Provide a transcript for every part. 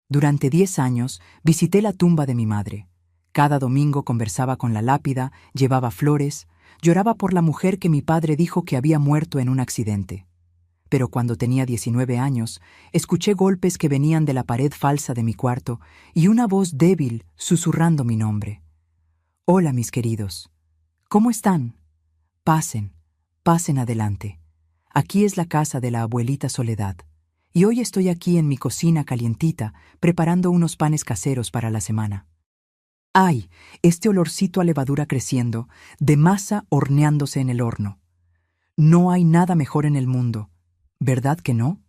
Durante 10 años visité la tumba de mi madre. Cada domingo conversaba con la lápida, llevaba flores, lloraba por la mujer que mi padre dijo que había muerto en un accidente. Pero cuando tenía 19 años, escuché golpes que venían de la pared falsa de mi cuarto y una voz débil susurrando mi nombre. «Hola, mis queridos. ¿Cómo están? Pasen, pasen adelante. Aquí es la casa de la abuelita Soledad. Y hoy estoy aquí en mi cocina calientita, preparando unos panes caseros para la semana. ¡Ay! Este olorcito a levadura creciendo, de masa horneándose en el horno. No hay nada mejor en el mundo, ¿verdad que no?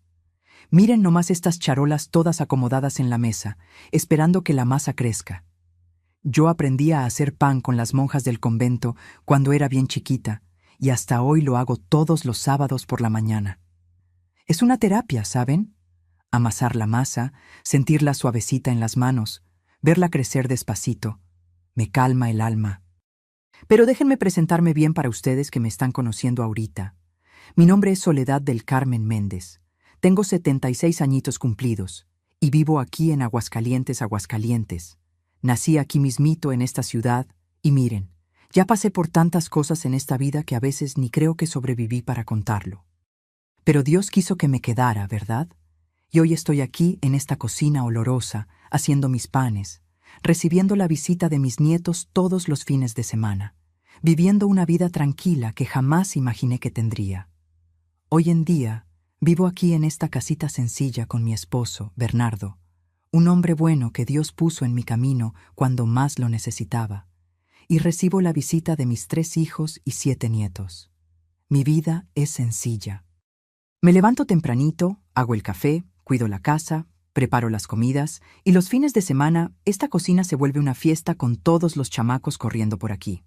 Miren nomás estas charolas todas acomodadas en la mesa, esperando que la masa crezca. Yo aprendí a hacer pan con las monjas del convento cuando era bien chiquita, y hasta hoy lo hago todos los sábados por la mañana. Es una terapia, ¿saben? Amasar la masa, sentirla suavecita en las manos, verla crecer despacito. Me calma el alma. Pero déjenme presentarme bien para ustedes que me están conociendo ahorita. Mi nombre es Soledad del Carmen Méndez. Tengo 76 añitos cumplidos y vivo aquí en Aguascalientes, Aguascalientes. Nací aquí mismito en esta ciudad y miren, ya pasé por tantas cosas en esta vida que a veces ni creo que sobreviví para contarlo. Pero Dios quiso que me quedara, ¿verdad? Y hoy estoy aquí en esta cocina olorosa, haciendo mis panes, recibiendo la visita de mis nietos todos los fines de semana, viviendo una vida tranquila que jamás imaginé que tendría. Hoy en día, vivo aquí en esta casita sencilla con mi esposo, Bernardo, un hombre bueno que Dios puso en mi camino cuando más lo necesitaba, y recibo la visita de mis 3 hijos y 7 nietos. Mi vida es sencilla. Me levanto tempranito, hago el café, cuido la casa, preparo las comidas, y los fines de semana esta cocina se vuelve una fiesta con todos los chamacos corriendo por aquí.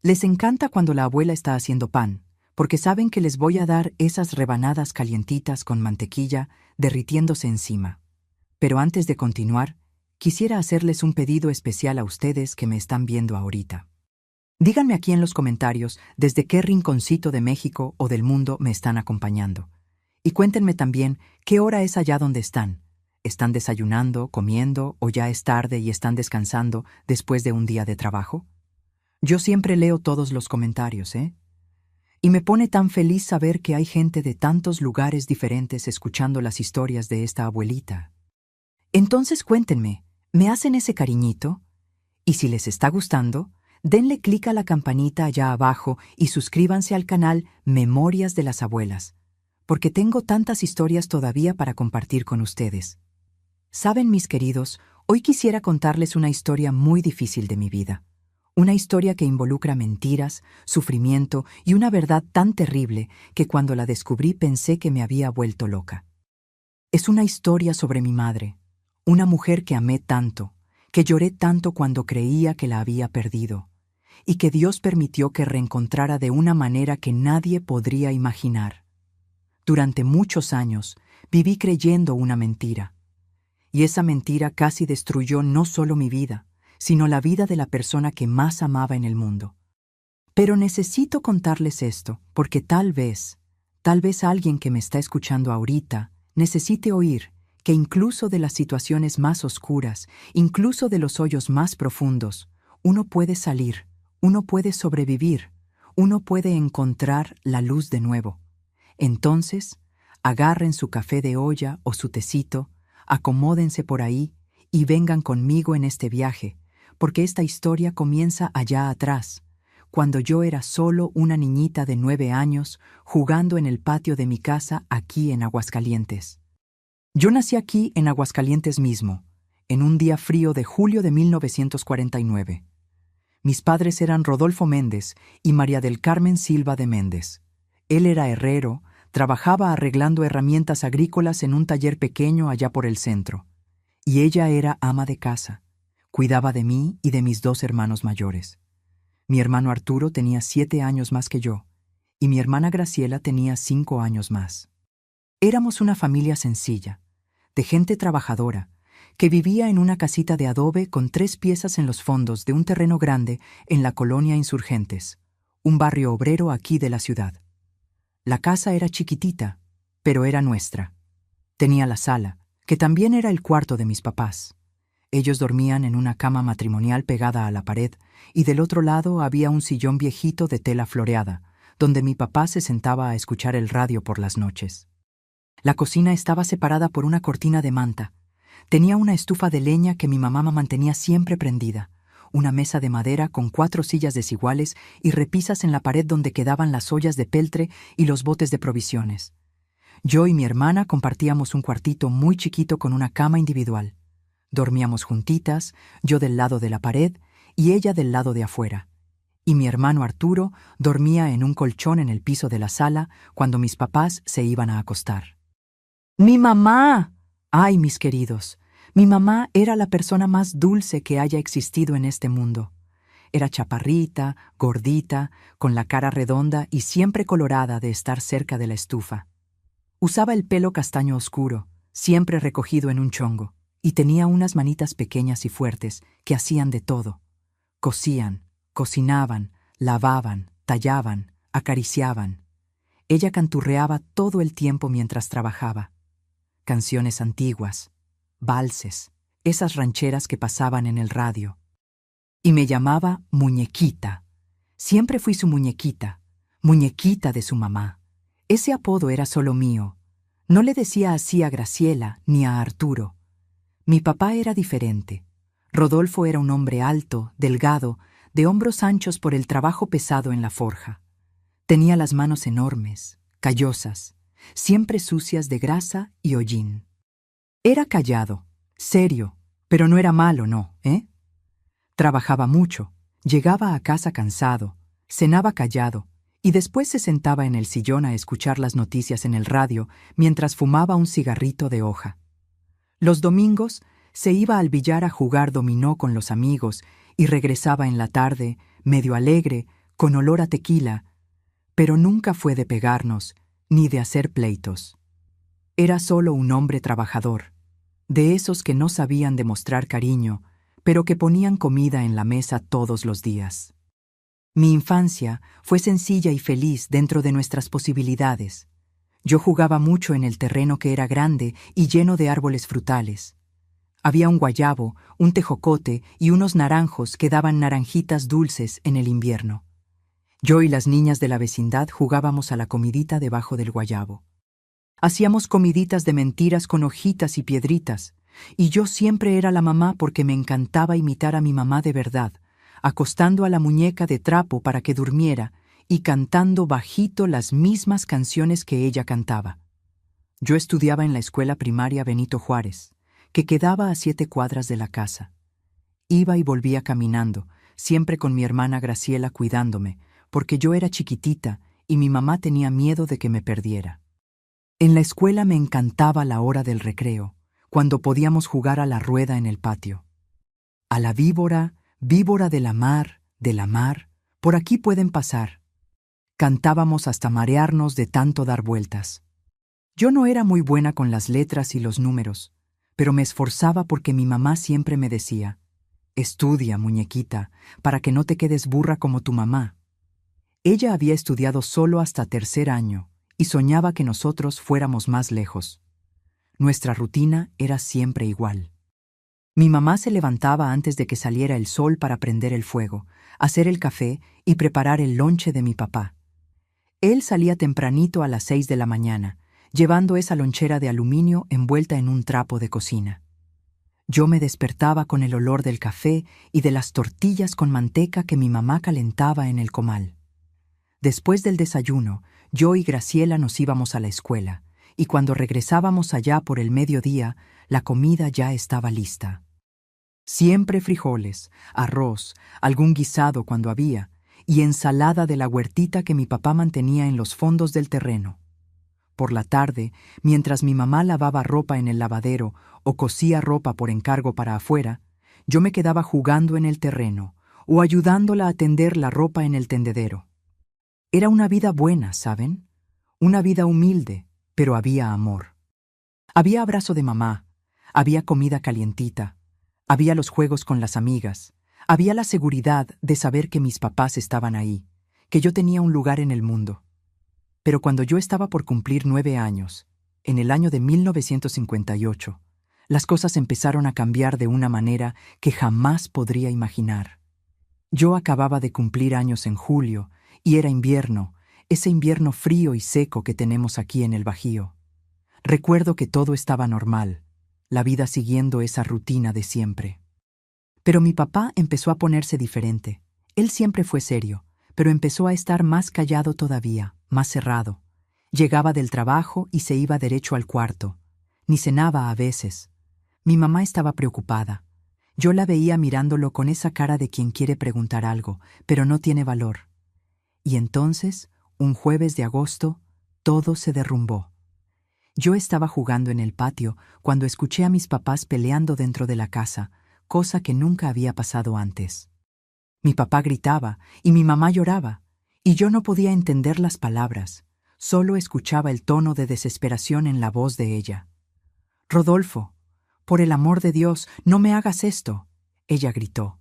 Les encanta cuando la abuela está haciendo pan, porque saben que les voy a dar esas rebanadas calientitas con mantequilla derritiéndose encima. Pero antes de continuar, quisiera hacerles un pedido especial a ustedes que me están viendo ahorita. Díganme aquí en los comentarios desde qué rinconcito de México o del mundo me están acompañando. Y cuéntenme también qué hora es allá donde están. ¿Están desayunando, comiendo o ya es tarde y están descansando después de un día de trabajo? Yo siempre leo todos los comentarios, ¿eh? Y me pone tan feliz saber que hay gente de tantos lugares diferentes escuchando las historias de esta abuelita. Entonces cuéntenme, ¿me hacen ese cariñito? Y si les está gustando, denle clic a la campanita allá abajo y suscríbanse al canal Memorias de las Abuelas, porque tengo tantas historias todavía para compartir con ustedes. Saben, mis queridos, hoy quisiera contarles una historia muy difícil de mi vida. Una historia que involucra mentiras, sufrimiento y una verdad tan terrible que cuando la descubrí pensé que me había vuelto loca. Es una historia sobre mi madre, una mujer que amé tanto, que lloré tanto cuando creía que la había perdido, y que Dios permitió que reencontrara de una manera que nadie podría imaginar. Durante muchos años viví creyendo una mentira, y esa mentira casi destruyó no solo mi vida, sino la vida de la persona que más amaba en el mundo. Pero necesito contarles esto, porque tal vez alguien que me está escuchando ahorita necesite oír que incluso de las situaciones más oscuras, incluso de los hoyos más profundos, uno puede salir, uno puede sobrevivir, uno puede encontrar la luz de nuevo. Entonces, agarren su café de olla o su tecito, acomódense por ahí y vengan conmigo en este viaje, porque esta historia comienza allá atrás, cuando yo era solo una niñita de 9 años jugando en el patio de mi casa aquí en Aguascalientes. Yo nací aquí en Aguascalientes mismo, en un día frío de julio de 1949. Mis padres eran Rodolfo Méndez y María del Carmen Silva de Méndez. Él era herrero, trabajaba arreglando herramientas agrícolas en un taller pequeño allá por el centro. Y ella era ama de casa. Cuidaba de mí y de mis 2 hermanos mayores. Mi hermano Arturo tenía 7 años más que yo, y mi hermana Graciela tenía 5 años más. Éramos una familia sencilla, de gente trabajadora, que vivía en una casita de adobe con 3 piezas en los fondos de un terreno grande en la colonia Insurgentes, un barrio obrero aquí de la ciudad. La casa era chiquitita, pero era nuestra. Tenía la sala, que también era el cuarto de mis papás. Ellos dormían en una cama matrimonial pegada a la pared, y del otro lado había un sillón viejito de tela floreada, donde mi papá se sentaba a escuchar el radio por las noches. La cocina estaba separada por una cortina de manta. Tenía una estufa de leña que mi mamá mantenía siempre prendida, una mesa de madera con 4 sillas desiguales y repisas en la pared donde quedaban las ollas de peltre y los botes de provisiones. Yo y mi hermana compartíamos un cuartito muy chiquito con una cama individual. Dormíamos juntitas, yo del lado de la pared y ella del lado de afuera. Y mi hermano Arturo dormía en un colchón en el piso de la sala cuando mis papás se iban a acostar. ¡Mi mamá! ¡Ay, mis queridos! Mi mamá era la persona más dulce que haya existido en este mundo. Era chaparrita, gordita, con la cara redonda y siempre colorada de estar cerca de la estufa. Usaba el pelo castaño oscuro, siempre recogido en un chongo, y tenía unas manitas pequeñas y fuertes que hacían de todo. Cosían, cocinaban, lavaban, tallaban, acariciaban. Ella canturreaba todo el tiempo mientras trabajaba. Canciones antiguas, valses, esas rancheras que pasaban en el radio. Y me llamaba muñequita. Siempre fui su muñequita, muñequita de su mamá. Ese apodo era solo mío. No le decía así a Graciela ni a Arturo. Mi papá era diferente. Rodolfo era un hombre alto, delgado, de hombros anchos por el trabajo pesado en la forja. Tenía las manos enormes, callosas, siempre sucias de grasa y hollín. Era callado, serio, pero no era malo, no, ¿eh? Trabajaba mucho, llegaba a casa cansado, cenaba callado, y después se sentaba en el sillón a escuchar las noticias en el radio mientras fumaba un cigarrito de hoja. Los domingos se iba al billar a jugar dominó con los amigos y regresaba en la tarde, medio alegre, con olor a tequila, pero nunca fue de pegarnos ni de hacer pleitos. Era solo un hombre trabajador, de esos que no sabían demostrar cariño, pero que ponían comida en la mesa todos los días. Mi infancia fue sencilla y feliz dentro de nuestras posibilidades. Yo jugaba mucho en el terreno que era grande y lleno de árboles frutales. Había un guayabo, un tejocote y unos naranjos que daban naranjitas dulces en el invierno. Yo y las niñas de la vecindad jugábamos a la comidita debajo del guayabo. Hacíamos comiditas de mentiras con hojitas y piedritas, y yo siempre era la mamá porque me encantaba imitar a mi mamá de verdad, acostando a la muñeca de trapo para que durmiera y cantando bajito las mismas canciones que ella cantaba. Yo estudiaba en la escuela primaria Benito Juárez, que quedaba a 7 cuadras de la casa. Iba y volvía caminando, siempre con mi hermana Graciela cuidándome, porque yo era chiquitita y mi mamá tenía miedo de que me perdiera. En la escuela me encantaba la hora del recreo, cuando podíamos jugar a la rueda en el patio. A la víbora, víbora de la mar, por aquí pueden pasar. Cantábamos hasta marearnos de tanto dar vueltas. Yo no era muy buena con las letras y los números, pero me esforzaba porque mi mamá siempre me decía: «Estudia, muñequita, para que no te quedes burra como tu mamá». Ella había estudiado solo hasta 3er año y soñaba que nosotros fuéramos más lejos. Nuestra rutina era siempre igual. Mi mamá se levantaba antes de que saliera el sol para prender el fuego, hacer el café y preparar el lonche de mi papá. Él salía tempranito a las 6 de la mañana, llevando esa lonchera de aluminio envuelta en un trapo de cocina. Yo me despertaba con el olor del café y de las tortillas con manteca que mi mamá calentaba en el comal. Después del desayuno, yo y Graciela nos íbamos a la escuela, y cuando regresábamos allá por el mediodía, la comida ya estaba lista. Siempre frijoles, arroz, algún guisado cuando había, y ensalada de la huertita que mi papá mantenía en los fondos del terreno. Por la tarde, mientras mi mamá lavaba ropa en el lavadero o cosía ropa por encargo para afuera, yo me quedaba jugando en el terreno o ayudándola a tender la ropa en el tendedero. Era una vida buena, ¿saben? Una vida humilde, pero había amor. Había abrazo de mamá, había comida calientita, había los juegos con las amigas, había la seguridad de saber que mis papás estaban ahí, que yo tenía un lugar en el mundo. Pero cuando yo estaba por cumplir 9 años, en el año de 1958, Las cosas empezaron a cambiar de una manera que jamás podría imaginar. Yo acababa de cumplir años en julio, y era invierno, ese invierno frío y seco que tenemos aquí en el Bajío. Recuerdo que todo estaba normal, la vida siguiendo esa rutina de siempre. Pero mi papá empezó a ponerse diferente. Él siempre fue serio, pero empezó a estar más callado todavía, más cerrado. Llegaba del trabajo y se iba derecho al cuarto. Ni cenaba a veces. Mi mamá estaba preocupada. Yo la veía mirándolo con esa cara de quien quiere preguntar algo, pero no tiene valor. Y entonces, un jueves de agosto, todo se derrumbó. Yo estaba jugando en el patio cuando escuché a mis papás peleando dentro de la casa, cosa que nunca había pasado antes. Mi papá gritaba y mi mamá lloraba, y yo no podía entender las palabras, solo escuchaba el tono de desesperación en la voz de ella. «Rodolfo, por el amor de Dios, no me hagas esto», ella gritó.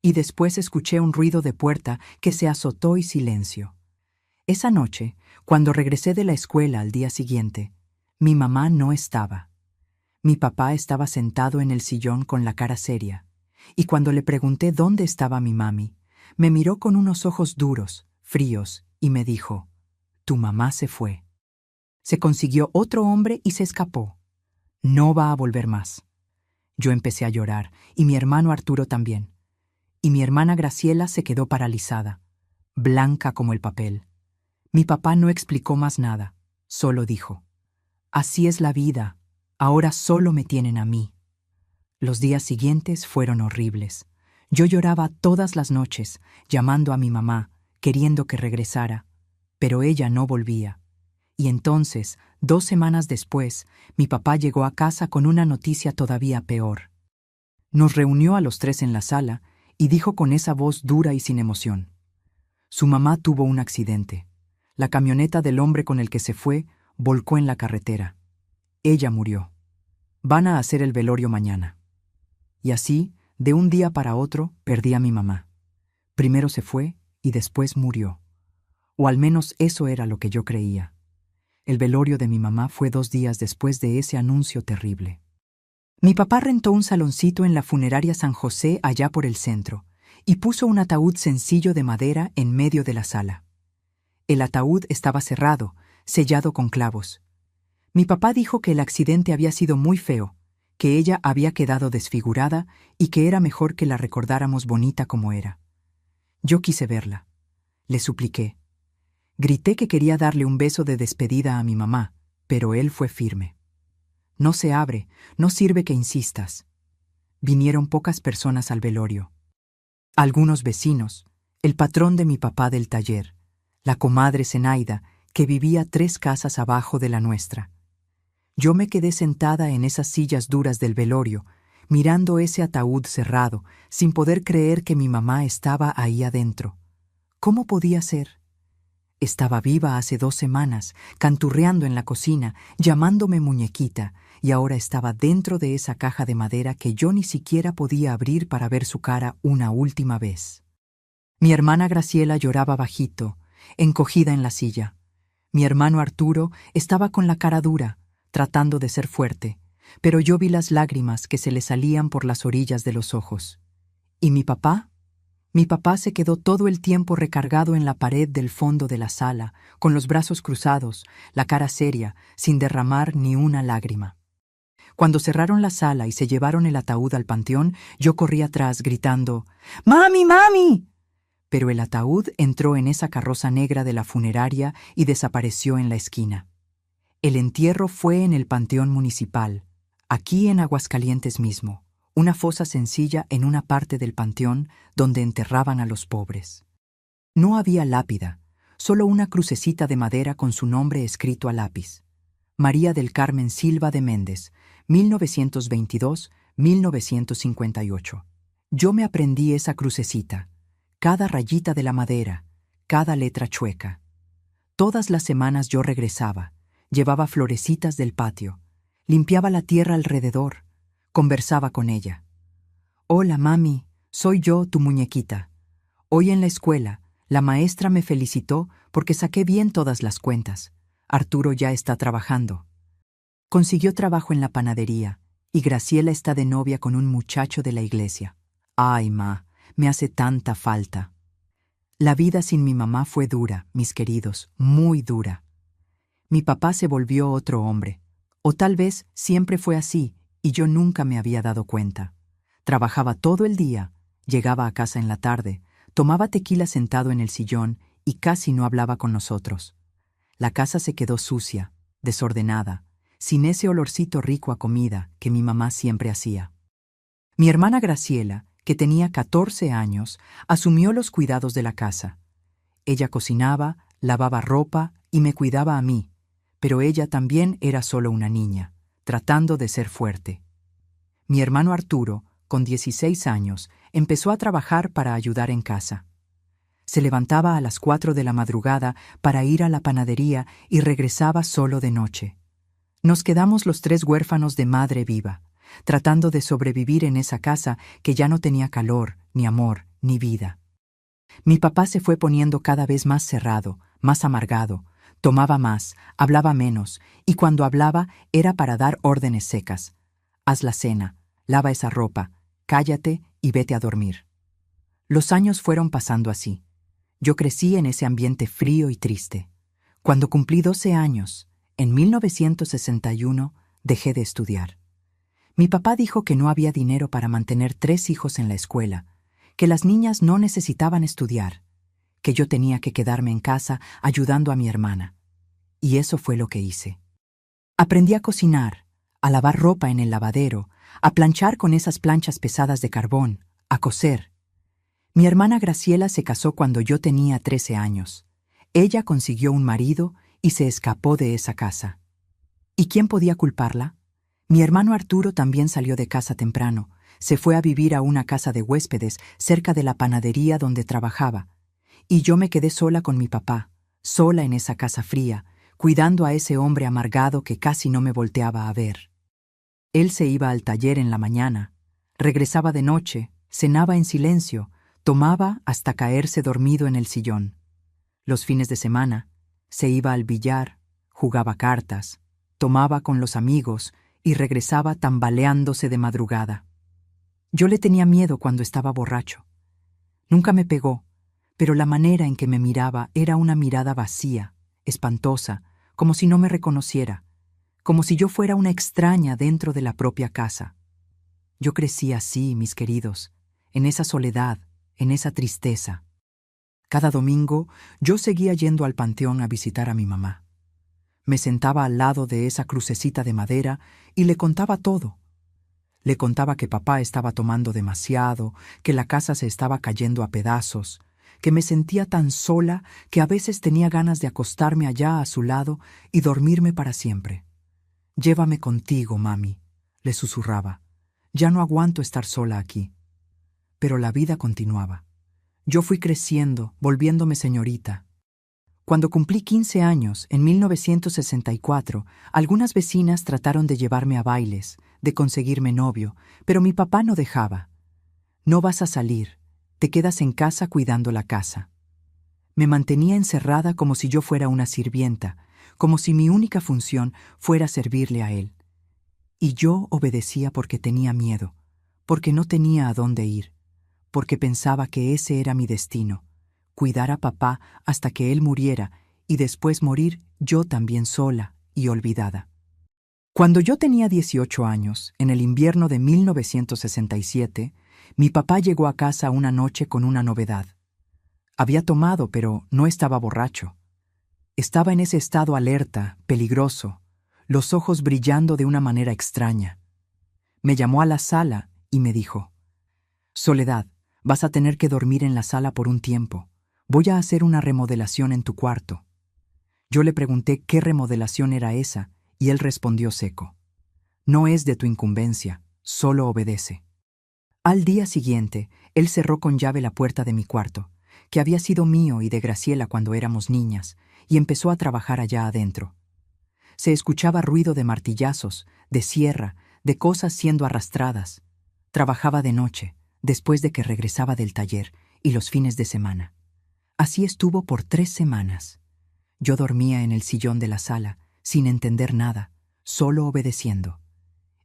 Y después escuché un ruido de puerta que se azotó y silencio. Esa noche, cuando regresé de la escuela al día siguiente, mi mamá no estaba. Mi papá estaba sentado en el sillón con la cara seria, y cuando le pregunté dónde estaba mi mami, me miró con unos ojos duros, fríos, y me dijo: «Tu mamá se fue. Se consiguió otro hombre y se escapó. No va a volver más». Yo empecé a llorar, y mi hermano Arturo también. Y mi hermana Graciela se quedó paralizada, blanca como el papel. Mi papá no explicó más nada, solo dijo: «Así es la vida, ahora solo me tienen a mí». Los días siguientes fueron horribles. Yo lloraba todas las noches, llamando a mi mamá, queriendo que regresara, pero ella no volvía. Y entonces, 2 semanas después, mi papá llegó a casa con una noticia todavía peor. Nos reunió a los 3 en la sala y dijo con esa voz dura y sin emoción: «Su mamá tuvo un accidente. La camioneta del hombre con el que se fue volcó en la carretera. Ella murió. Van a hacer el velorio mañana». Y así, de un día para otro, perdí a mi mamá. Primero se fue y después murió. O al menos eso era lo que yo creía. El velorio de mi mamá fue 2 días después de ese anuncio terrible. Mi papá rentó un saloncito en la funeraria San José allá por el centro y puso un ataúd sencillo de madera en medio de la sala. El ataúd estaba cerrado, sellado con clavos. Mi papá dijo que el accidente había sido muy feo, que ella había quedado desfigurada y que era mejor que la recordáramos bonita como era. Yo quise verla. Le supliqué. Grité que quería darle un beso de despedida a mi mamá, pero él fue firme. «No se abre, no sirve que insistas». Vinieron pocas personas al velorio. Algunos vecinos, el patrón de mi papá del taller, la comadre Zenaida, que vivía 3 casas abajo de la nuestra. Yo me quedé sentada en esas sillas duras del velorio, mirando ese ataúd cerrado, sin poder creer que mi mamá estaba ahí adentro. ¿Cómo podía ser? Estaba viva hace 2 semanas, canturreando en la cocina, llamándome muñequita, y ahora estaba dentro de esa caja de madera que yo ni siquiera podía abrir para ver su cara una última vez. Mi hermana Graciela lloraba bajito, encogida en la silla. Mi hermano Arturo estaba con la cara dura, tratando de ser fuerte, pero yo vi las lágrimas que se le salían por las orillas de los ojos. ¿Y mi papá? Mi papá se quedó todo el tiempo recargado en la pared del fondo de la sala, con los brazos cruzados, la cara seria, sin derramar ni una lágrima. Cuando cerraron la sala y se llevaron el ataúd al panteón, yo corrí atrás gritando: «¡Mami, mami!». Pero el ataúd entró en esa carroza negra de la funeraria y desapareció en la esquina. El entierro fue en el panteón municipal, aquí en Aguascalientes mismo, una fosa sencilla en una parte del panteón donde enterraban a los pobres. No había lápida, solo una crucecita de madera con su nombre escrito a lápiz: María del Carmen Silva de Méndez, 1922-1958. Yo me aprendí esa crucecita, cada rayita de la madera, cada letra chueca. Todas las semanas yo regresaba, llevaba florecitas del patio, limpiaba la tierra alrededor, conversaba con ella. «Hola, mami, soy yo, tu muñequita. Hoy en la escuela, la maestra me felicitó porque saqué bien todas las cuentas. Arturo ya está trabajando. Consiguió trabajo en la panadería Y Graciela está de novia con un muchacho de la iglesia. Ay, ma, me hace tanta falta. La vida sin mi mamá fue dura, mis queridos, muy dura. Mi papá se volvió otro hombre. O tal vez siempre fue así, y yo nunca me había dado cuenta. Trabajaba todo el día, llegaba a casa en la tarde, tomaba tequila sentado en el sillón y casi no hablaba con nosotros. La casa se quedó sucia, desordenada, sin ese olorcito rico a comida que mi mamá siempre hacía. Mi hermana Graciela, que tenía 14 años, asumió los cuidados de la casa. Ella cocinaba, lavaba ropa y me cuidaba a mí, pero ella también era solo una niña, tratando de ser fuerte. Mi hermano Arturo, con 16 años, empezó a trabajar para ayudar en casa. Se levantaba a las 4 de la madrugada para ir a la panadería y regresaba solo de noche. Nos quedamos los 3 huérfanos de madre viva, tratando de sobrevivir en esa casa que ya no tenía calor, ni amor, ni vida. Mi papá se fue poniendo cada vez más cerrado, más amargado, tomaba más, hablaba menos, y cuando hablaba era para dar órdenes secas. Haz la cena, lava esa ropa, cállate y vete a dormir. Los años fueron pasando así. Yo crecí en ese ambiente frío y triste. Cuando cumplí 12 años, en 1961, dejé de estudiar. Mi papá dijo que no había dinero para mantener 3 hijos en la escuela, que las niñas no necesitaban estudiar, que yo tenía que quedarme en casa ayudando a mi hermana. Y eso fue lo que hice. Aprendí a cocinar, a lavar ropa en el lavadero, a planchar con esas planchas pesadas de carbón, a coser. Mi hermana Graciela se casó cuando yo tenía 13 años. Ella consiguió un marido y se escapó de esa casa. ¿Y quién podía culparla? Mi hermano Arturo también salió de casa temprano. Se fue a vivir a una casa de huéspedes cerca de la panadería donde trabajaba. Y yo me quedé sola con mi papá, sola en esa casa fría, cuidando a ese hombre amargado que casi no me volteaba a ver. Él se iba al taller en la mañana, regresaba de noche, cenaba en silencio, tomaba hasta caerse dormido en el sillón. Los fines de semana, se iba al billar, jugaba cartas, tomaba con los amigos y regresaba tambaleándose de madrugada. Yo le tenía miedo cuando estaba borracho. Nunca me pegó, pero la manera en que me miraba era una mirada vacía, espantosa, como si no me reconociera, como si yo fuera una extraña dentro de la propia casa. Yo crecí así, mis queridos, en esa soledad, en esa tristeza. Cada domingo yo seguía yendo al panteón a visitar a mi mamá. Me sentaba al lado de esa crucecita de madera y le contaba todo. Le contaba que papá estaba tomando demasiado, que la casa se estaba cayendo a pedazos, que me sentía tan sola que a veces tenía ganas de acostarme allá a su lado y dormirme para siempre. «Llévame contigo, mami», le susurraba. «Ya no aguanto estar sola aquí». Pero la vida continuaba. Yo fui creciendo, volviéndome señorita. Cuando cumplí 15 años, en 1964, algunas vecinas trataron de llevarme a bailes, de conseguirme novio, pero mi papá no dejaba. «No vas a salir, te quedas en casa cuidando la casa». Me mantenía encerrada como si yo fuera una sirvienta, como si mi única función fuera servirle a él. Y yo obedecía porque tenía miedo, porque no tenía a dónde ir, porque pensaba que ese era mi destino, cuidar a papá hasta que él muriera y después morir yo también sola y olvidada. Cuando yo tenía 18 años, en el invierno de 1967, mi papá llegó a casa una noche con una novedad. Había tomado, pero no estaba borracho. Estaba en ese estado alerta, peligroso, los ojos brillando de una manera extraña. Me llamó a la sala y me dijo: «Soledad, vas a tener que dormir en la sala por un tiempo. Voy a hacer una remodelación en tu cuarto». Yo le pregunté qué remodelación era esa y él respondió seco: «No es de tu incumbencia, solo obedece». Al día siguiente, él cerró con llave la puerta de mi cuarto, que había sido mío y de Graciela cuando éramos niñas, y empezó a trabajar allá adentro. Se escuchaba ruido de martillazos, de sierra, de cosas siendo arrastradas. Trabajaba de noche, después de que regresaba del taller, y los fines de semana. Así estuvo por 3 semanas. Yo dormía en el sillón de la sala, sin entender nada, solo obedeciendo.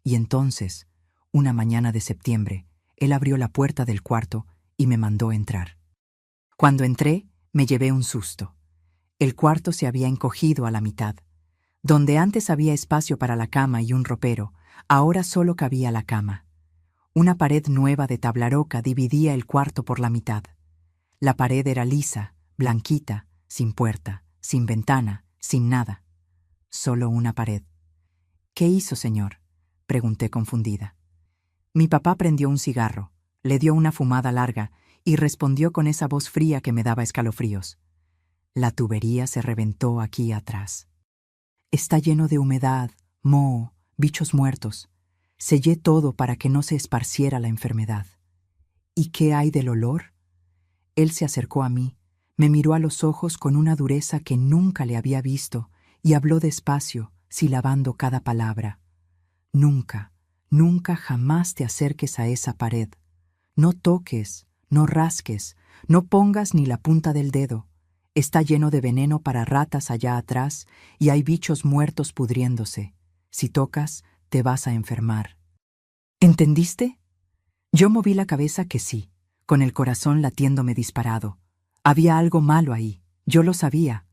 Y entonces, una mañana de septiembre, él abrió la puerta del cuarto y me mandó entrar. Cuando entré, me llevé un susto. El cuarto se había encogido a la mitad. Donde antes había espacio para la cama y un ropero, ahora solo cabía la cama. Una pared nueva de tablaroca dividía el cuarto por la mitad. La pared era lisa, blanquita, sin puerta, sin ventana, sin nada. Solo una pared. «¿Qué hizo, señor?», pregunté confundida. Mi papá prendió un cigarro, le dio una fumada larga y respondió con esa voz fría que me daba escalofríos. «La tubería se reventó aquí atrás. Está lleno de humedad, moho, bichos muertos. Sellé todo para que no se esparciera la enfermedad». «¿Y qué hay del olor?». Él se acercó a mí, me miró a los ojos con una dureza que nunca le había visto y habló despacio, silabando cada palabra. «Nunca, nunca jamás te acerques a esa pared. No toques, no rasques, no pongas ni la punta del dedo. Está lleno de veneno para ratas allá atrás y hay bichos muertos pudriéndose. Si tocas, te vas a enfermar». «¿Entendiste?». Yo moví la cabeza que sí, con el corazón latiéndome disparado. Había algo malo ahí, yo lo sabía.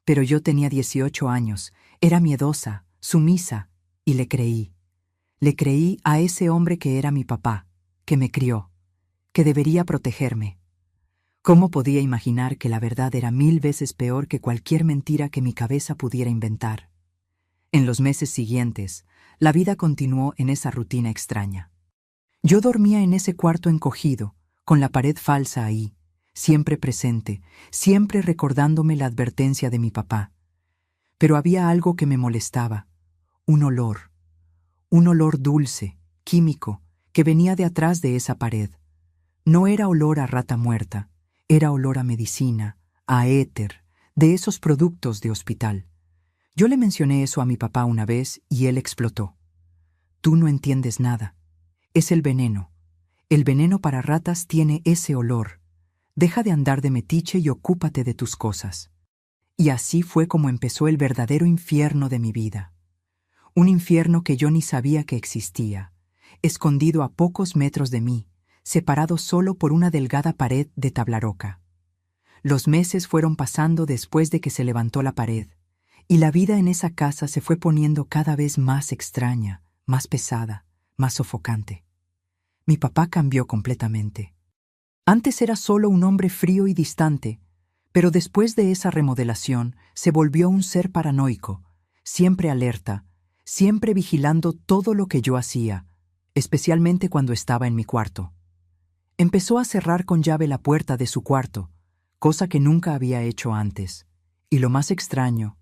Pero yo tenía 18 años, era miedosa, sumisa, y le creí. Le creí a ese hombre que era mi papá, que me crió, que debería protegerme. ¿Cómo podía imaginar que la verdad era 1000 veces peor que cualquier mentira que mi cabeza pudiera inventar? En los meses siguientes, la vida continuó en esa rutina extraña. Yo dormía en ese cuarto encogido, con la pared falsa ahí, siempre presente, siempre recordándome la advertencia de mi papá. Pero había algo que me molestaba, un olor dulce, químico, que venía de atrás de esa pared. No era olor a rata muerta, era olor a medicina, a éter, de esos productos de hospital. Yo le mencioné eso a mi papá una vez y él explotó. «Tú no entiendes nada. Es el veneno. El veneno para ratas tiene ese olor. Deja de andar de metiche y ocúpate de tus cosas». Y así fue como empezó el verdadero infierno de mi vida. Un infierno que yo ni sabía que existía, escondido a pocos metros de mí, separado solo por una delgada pared de tablaroca. Los meses fueron pasando después de que se levantó la pared, y la vida en esa casa se fue poniendo cada vez más extraña, más pesada, más sofocante. Mi papá cambió completamente. Antes era solo un hombre frío y distante, pero después de esa remodelación se volvió un ser paranoico, siempre alerta, siempre vigilando todo lo que yo hacía, especialmente cuando estaba en mi cuarto. Empezó a cerrar con llave la puerta de su cuarto, cosa que nunca había hecho antes. Y lo más extraño,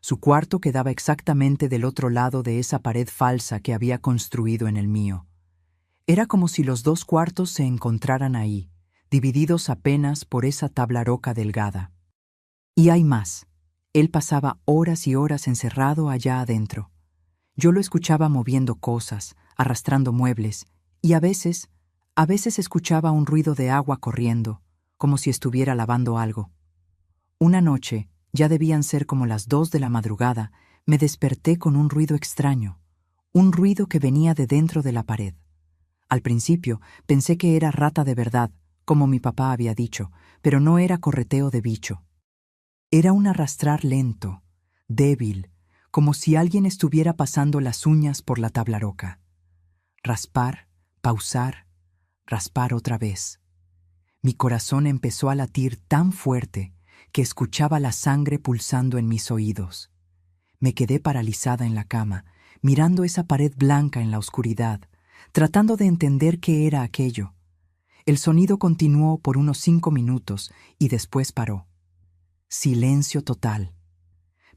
su cuarto quedaba exactamente del otro lado de esa pared falsa que había construido en el mío. Era como si los dos cuartos se encontraran ahí, divididos apenas por esa tablaroca delgada. Y hay más. Él pasaba horas y horas encerrado allá adentro. Yo lo escuchaba moviendo cosas, arrastrando muebles, y a veces escuchaba un ruido de agua corriendo, como si estuviera lavando algo. Una noche, ya debían ser como las 2 de la madrugada, me desperté con un ruido extraño, un ruido que venía de dentro de la pared. Al principio pensé que era rata de verdad, como mi papá había dicho, pero no era correteo de bicho. Era un arrastrar lento, débil, como si alguien estuviera pasando las uñas por la tablaroca. Raspar, pausar, raspar otra vez. Mi corazón empezó a latir tan fuerte que escuchaba la sangre pulsando en mis oídos. Me quedé paralizada en la cama, mirando esa pared blanca en la oscuridad, tratando de entender qué era aquello. El sonido continuó por unos 5 minutos y después paró. Silencio total.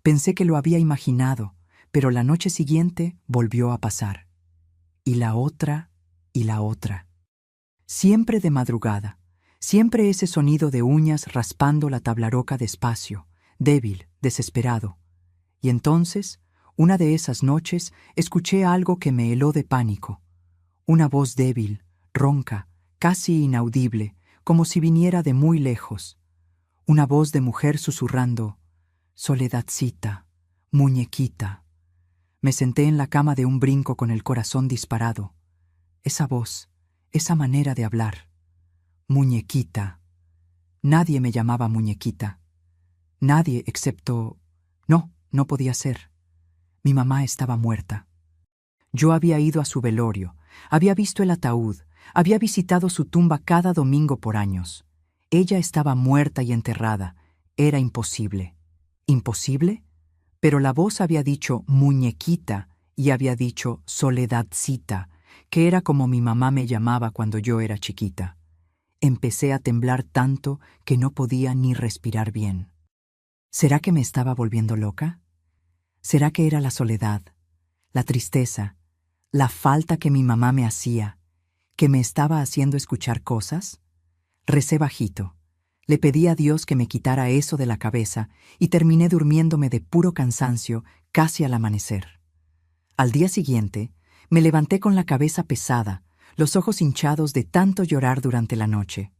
Pensé que lo había imaginado, pero la noche siguiente volvió a pasar. Y la otra, y la otra. Siempre de madrugada, siempre ese sonido de uñas raspando la tablaroca despacio, débil, desesperado. Y entonces, una de esas noches, escuché algo que me heló de pánico. Una voz débil, ronca, casi inaudible, como si viniera de muy lejos. Una voz de mujer susurrando: «Soledadcita, muñequita». Me senté en la cama de un brinco con el corazón disparado. Esa voz, esa manera de hablar. Muñequita. Nadie me llamaba muñequita. Nadie excepto... No, no podía ser. Mi mamá estaba muerta. Yo había ido a su velorio, había visto el ataúd, había visitado su tumba cada domingo por años. Ella estaba muerta y enterrada. Era imposible. ¿Imposible? Pero la voz había dicho muñequita y había dicho soledadcita, que era como mi mamá me llamaba cuando yo era chiquita. Empecé a temblar tanto que no podía ni respirar bien. ¿Será que me estaba volviendo loca? ¿Será que era la soledad, la tristeza, la falta que mi mamá me hacía, que me estaba haciendo escuchar cosas? Recé bajito. Le pedí a Dios que me quitara eso de la cabeza y terminé durmiéndome de puro cansancio casi al amanecer. Al día siguiente, me levanté con la cabeza pesada, los ojos hinchados de tanto llorar durante la noche.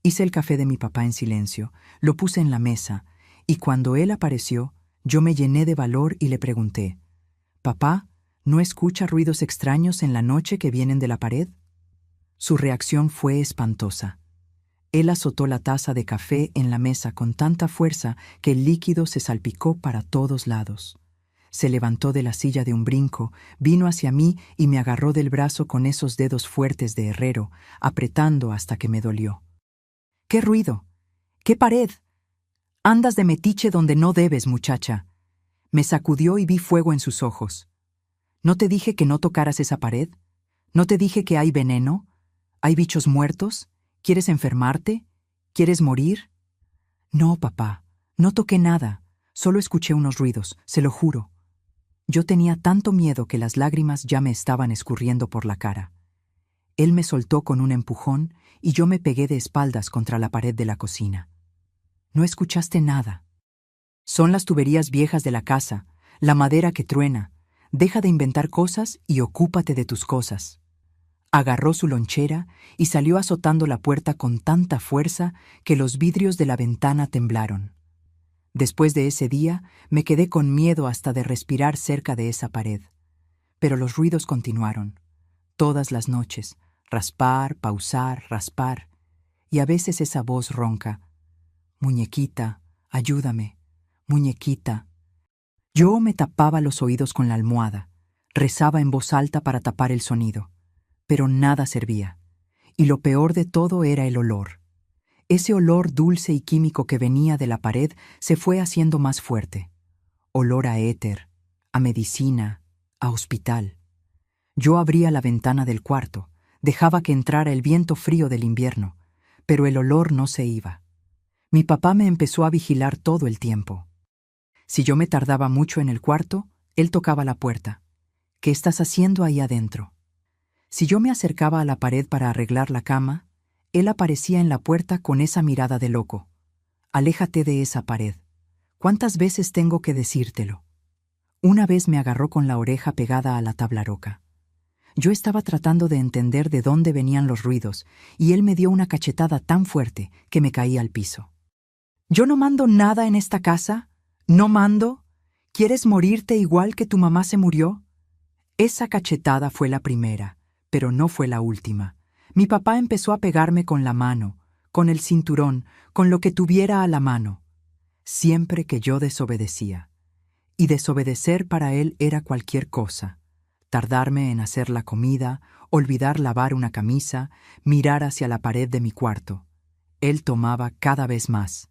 Hice el café de mi papá en silencio, lo puse en la mesa, y cuando él apareció, yo me llené de valor y le pregunté, «Papá, ¿no escucha ruidos extraños en la noche que vienen de la pared?» Su reacción fue espantosa. Él azotó la taza de café en la mesa con tanta fuerza que el líquido se salpicó para todos lados. Se levantó de la silla de un brinco, vino hacia mí y me agarró del brazo con esos dedos fuertes de herrero, apretando hasta que me dolió. «¿Qué ruido? ¿Qué pared? Andas de metiche donde no debes, muchacha». Me sacudió y vi fuego en sus ojos. «¿No te dije que no tocaras esa pared? ¿No te dije que hay veneno? ¿Hay bichos muertos? ¿Quieres enfermarte? ¿Quieres morir?» «No, papá, no toqué nada, solo escuché unos ruidos, se lo juro». Yo tenía tanto miedo que las lágrimas ya me estaban escurriendo por la cara. Él me soltó con un empujón y yo me pegué de espaldas contra la pared de la cocina. «No escuchaste nada. Son las tuberías viejas de la casa, la madera que truena. Deja de inventar cosas y ocúpate de tus cosas». Agarró su lonchera y salió azotando la puerta con tanta fuerza que los vidrios de la ventana temblaron. Después de ese día, me quedé con miedo hasta de respirar cerca de esa pared. Pero los ruidos continuaron. Todas las noches, raspar, pausar, raspar. Y a veces esa voz ronca. «Muñequita, ayúdame. Muñequita». Yo me tapaba los oídos con la almohada. Rezaba en voz alta para tapar el sonido. Pero nada servía. Y lo peor de todo era el olor. Ese olor dulce y químico que venía de la pared se fue haciendo más fuerte. Olor a éter, a medicina, a hospital. Yo abría la ventana del cuarto, dejaba que entrara el viento frío del invierno, pero el olor no se iba. Mi papá me empezó a vigilar todo el tiempo. Si yo me tardaba mucho en el cuarto, él tocaba la puerta. «¿Qué estás haciendo ahí adentro?» Si yo me acercaba a la pared para arreglar la cama, él aparecía en la puerta con esa mirada de loco. «Aléjate de esa pared. ¿Cuántas veces tengo que decírtelo?» Una vez me agarró con la oreja pegada a la tabla roca. Yo estaba tratando de entender de dónde venían los ruidos, y él me dio una cachetada tan fuerte que me caí al piso. «¿Yo no mando nada en esta casa? ¿No mando? ¿Quieres morirte igual que tu mamá se murió?» Esa cachetada fue la primera, pero no fue la última. Mi papá empezó a pegarme con la mano, con el cinturón, con lo que tuviera a la mano, siempre que yo desobedecía. Y desobedecer para él era cualquier cosa. Tardarme en hacer la comida, olvidar lavar una camisa, mirar hacia la pared de mi cuarto. Él tomaba cada vez más.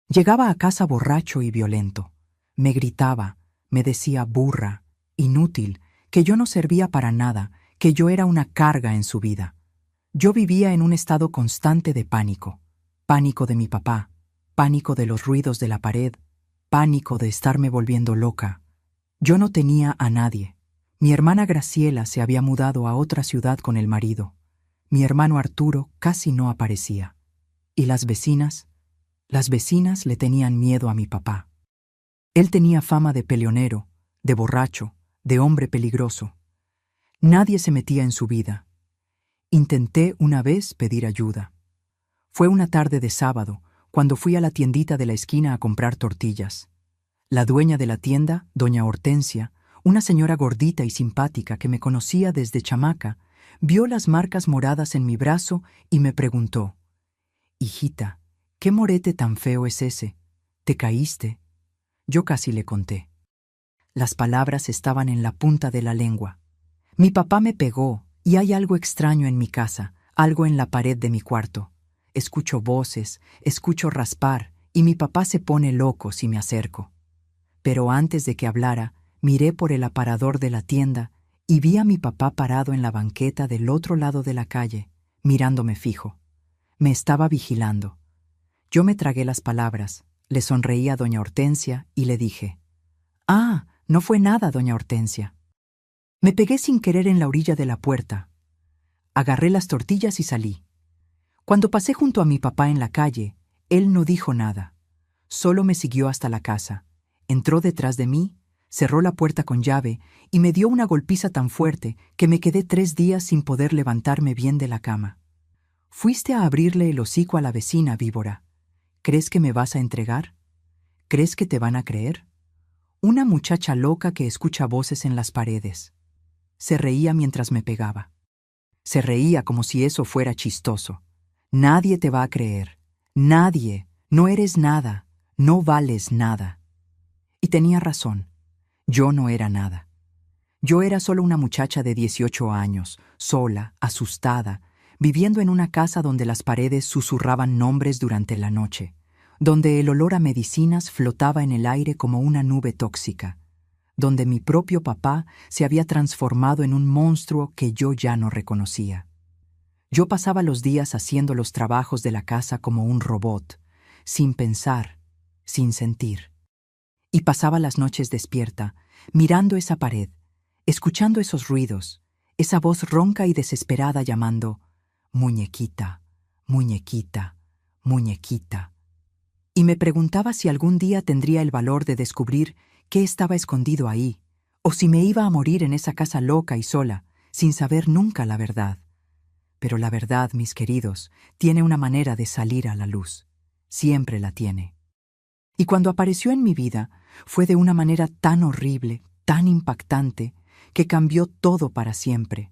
Llegaba a casa borracho y violento. Me gritaba, me decía burra, inútil, que yo no servía para nada, que yo era una carga en su vida. Yo vivía en un estado constante de pánico. Pánico de mi papá, pánico de los ruidos de la pared, pánico de estarme volviendo loca. Yo no tenía a nadie. Mi hermana Graciela se había mudado a otra ciudad con el marido. Mi hermano Arturo casi no aparecía. ¿Y las vecinas? Las vecinas le tenían miedo a mi papá. Él tenía fama de peleonero, de borracho, de hombre peligroso. Nadie se metía en su vida. Intenté una vez pedir ayuda. Fue una tarde de sábado, cuando fui a la tiendita de la esquina a comprar tortillas. La dueña de la tienda, doña Hortensia, Una señora gordita y simpática que me conocía desde chamaca, vio las marcas moradas en mi brazo y me preguntó: «Hijita, ¿qué morete tan feo es ese? ¿Te caíste?». Yo casi le conté. Las palabras estaban en la punta de la lengua. Mi papá me pegó y hay algo extraño en mi casa, algo en la pared de mi cuarto. Escucho voces, escucho raspar y mi papá se pone loco si me acerco. Pero antes de que hablara, miré por el aparador de la tienda y vi a mi papá parado en la banqueta del otro lado de la calle, mirándome fijo. Me estaba vigilando. Yo me tragué las palabras, le sonreí a doña Hortensia y le dije: «Ah, no fue nada, doña Hortensia». Me pegué sin querer en la orilla de la puerta. Agarré las tortillas y salí. Cuando pasé junto a mi papá en la calle, él no dijo nada. Solo me siguió hasta la casa. Entró detrás de mí, cerró la puerta con llave y me dio una golpiza tan fuerte que me quedé 3 días sin poder levantarme bien de la cama. «Fuiste a abrirle el hocico a la vecina, víbora. ¿Crees que me vas a entregar? ¿Crees que te van a creer? Una muchacha loca que escucha voces en las paredes». Se reía mientras me pegaba. Se reía como si eso fuera chistoso. «Nadie te va a creer. Nadie. No eres nada. No vales nada». Y tenía razón. Yo no era nada. Yo era solo una muchacha de 18 años, sola, asustada, viviendo en una casa donde las paredes susurraban nombres durante la noche, donde el olor a medicinas flotaba en el aire como una nube tóxica, donde mi propio papá se había transformado en un monstruo que yo ya no reconocía. Yo pasaba los días haciendo los trabajos de la casa como un robot, sin pensar, sin sentir. Y pasaba las noches despierta, mirando esa pared, escuchando esos ruidos, esa voz ronca y desesperada llamando: «Muñequita, muñequita, muñequita». Y me preguntaba si algún día tendría el valor de descubrir qué estaba escondido ahí, o si me iba a morir en esa casa loca y sola, sin saber nunca la verdad. Pero la verdad, mis queridos, tiene una manera de salir a la luz. Siempre la tiene. Y cuando apareció en mi vida, fue de una manera tan horrible, tan impactante, que cambió todo para siempre.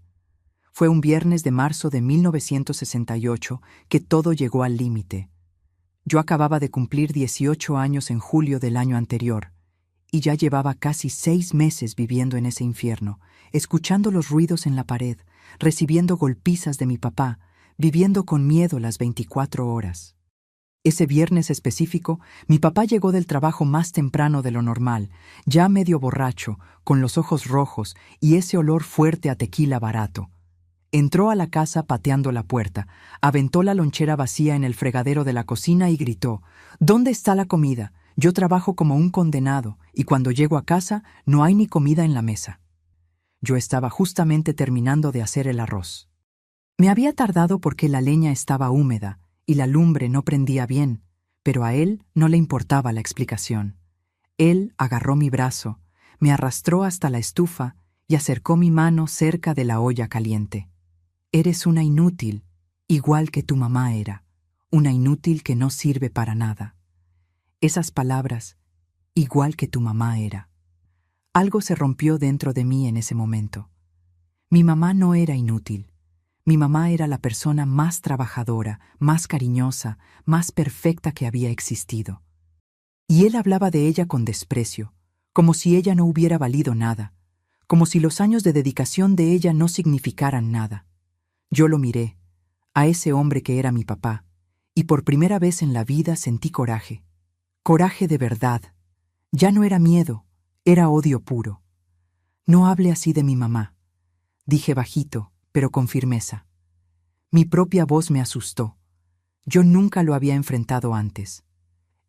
Fue un viernes de marzo de 1968 que todo llegó al límite. Yo acababa de cumplir 18 años en julio del año anterior, y ya llevaba casi 6 meses viviendo en ese infierno, escuchando los ruidos en la pared, recibiendo golpizas de mi papá, viviendo con miedo las 24 horas. Ese viernes específico, mi papá llegó del trabajo más temprano de lo normal, ya medio borracho, con los ojos rojos y ese olor fuerte a tequila barato. Entró a la casa pateando la puerta, aventó la lonchera vacía en el fregadero de la cocina y gritó: «¿Dónde está la comida? Yo trabajo como un condenado, y cuando llego a casa no hay ni comida en la mesa». Yo estaba justamente terminando de hacer el arroz. Me había tardado porque la leña estaba húmeda y la lumbre no prendía bien, pero a él no le importaba la explicación. Él agarró mi brazo, me arrastró hasta la estufa y acercó mi mano cerca de la olla caliente. «Eres una inútil, igual que tu mamá era, una inútil que no sirve para nada». Esas palabras, igual que tu mamá era. Algo se rompió dentro de mí en ese momento. Mi mamá no era inútil. Mi mamá era la persona más trabajadora, más cariñosa, más perfecta que había existido. Y él hablaba de ella con desprecio, como si ella no hubiera valido nada, como si los años de dedicación de ella no significaran nada. Yo lo miré, a ese hombre que era mi papá, y por primera vez en la vida sentí coraje. Coraje de verdad. Ya no era miedo, era odio puro. «No hable así de mi mamá», dije bajito, pero con firmeza. Mi propia voz me asustó. Yo nunca lo había enfrentado antes.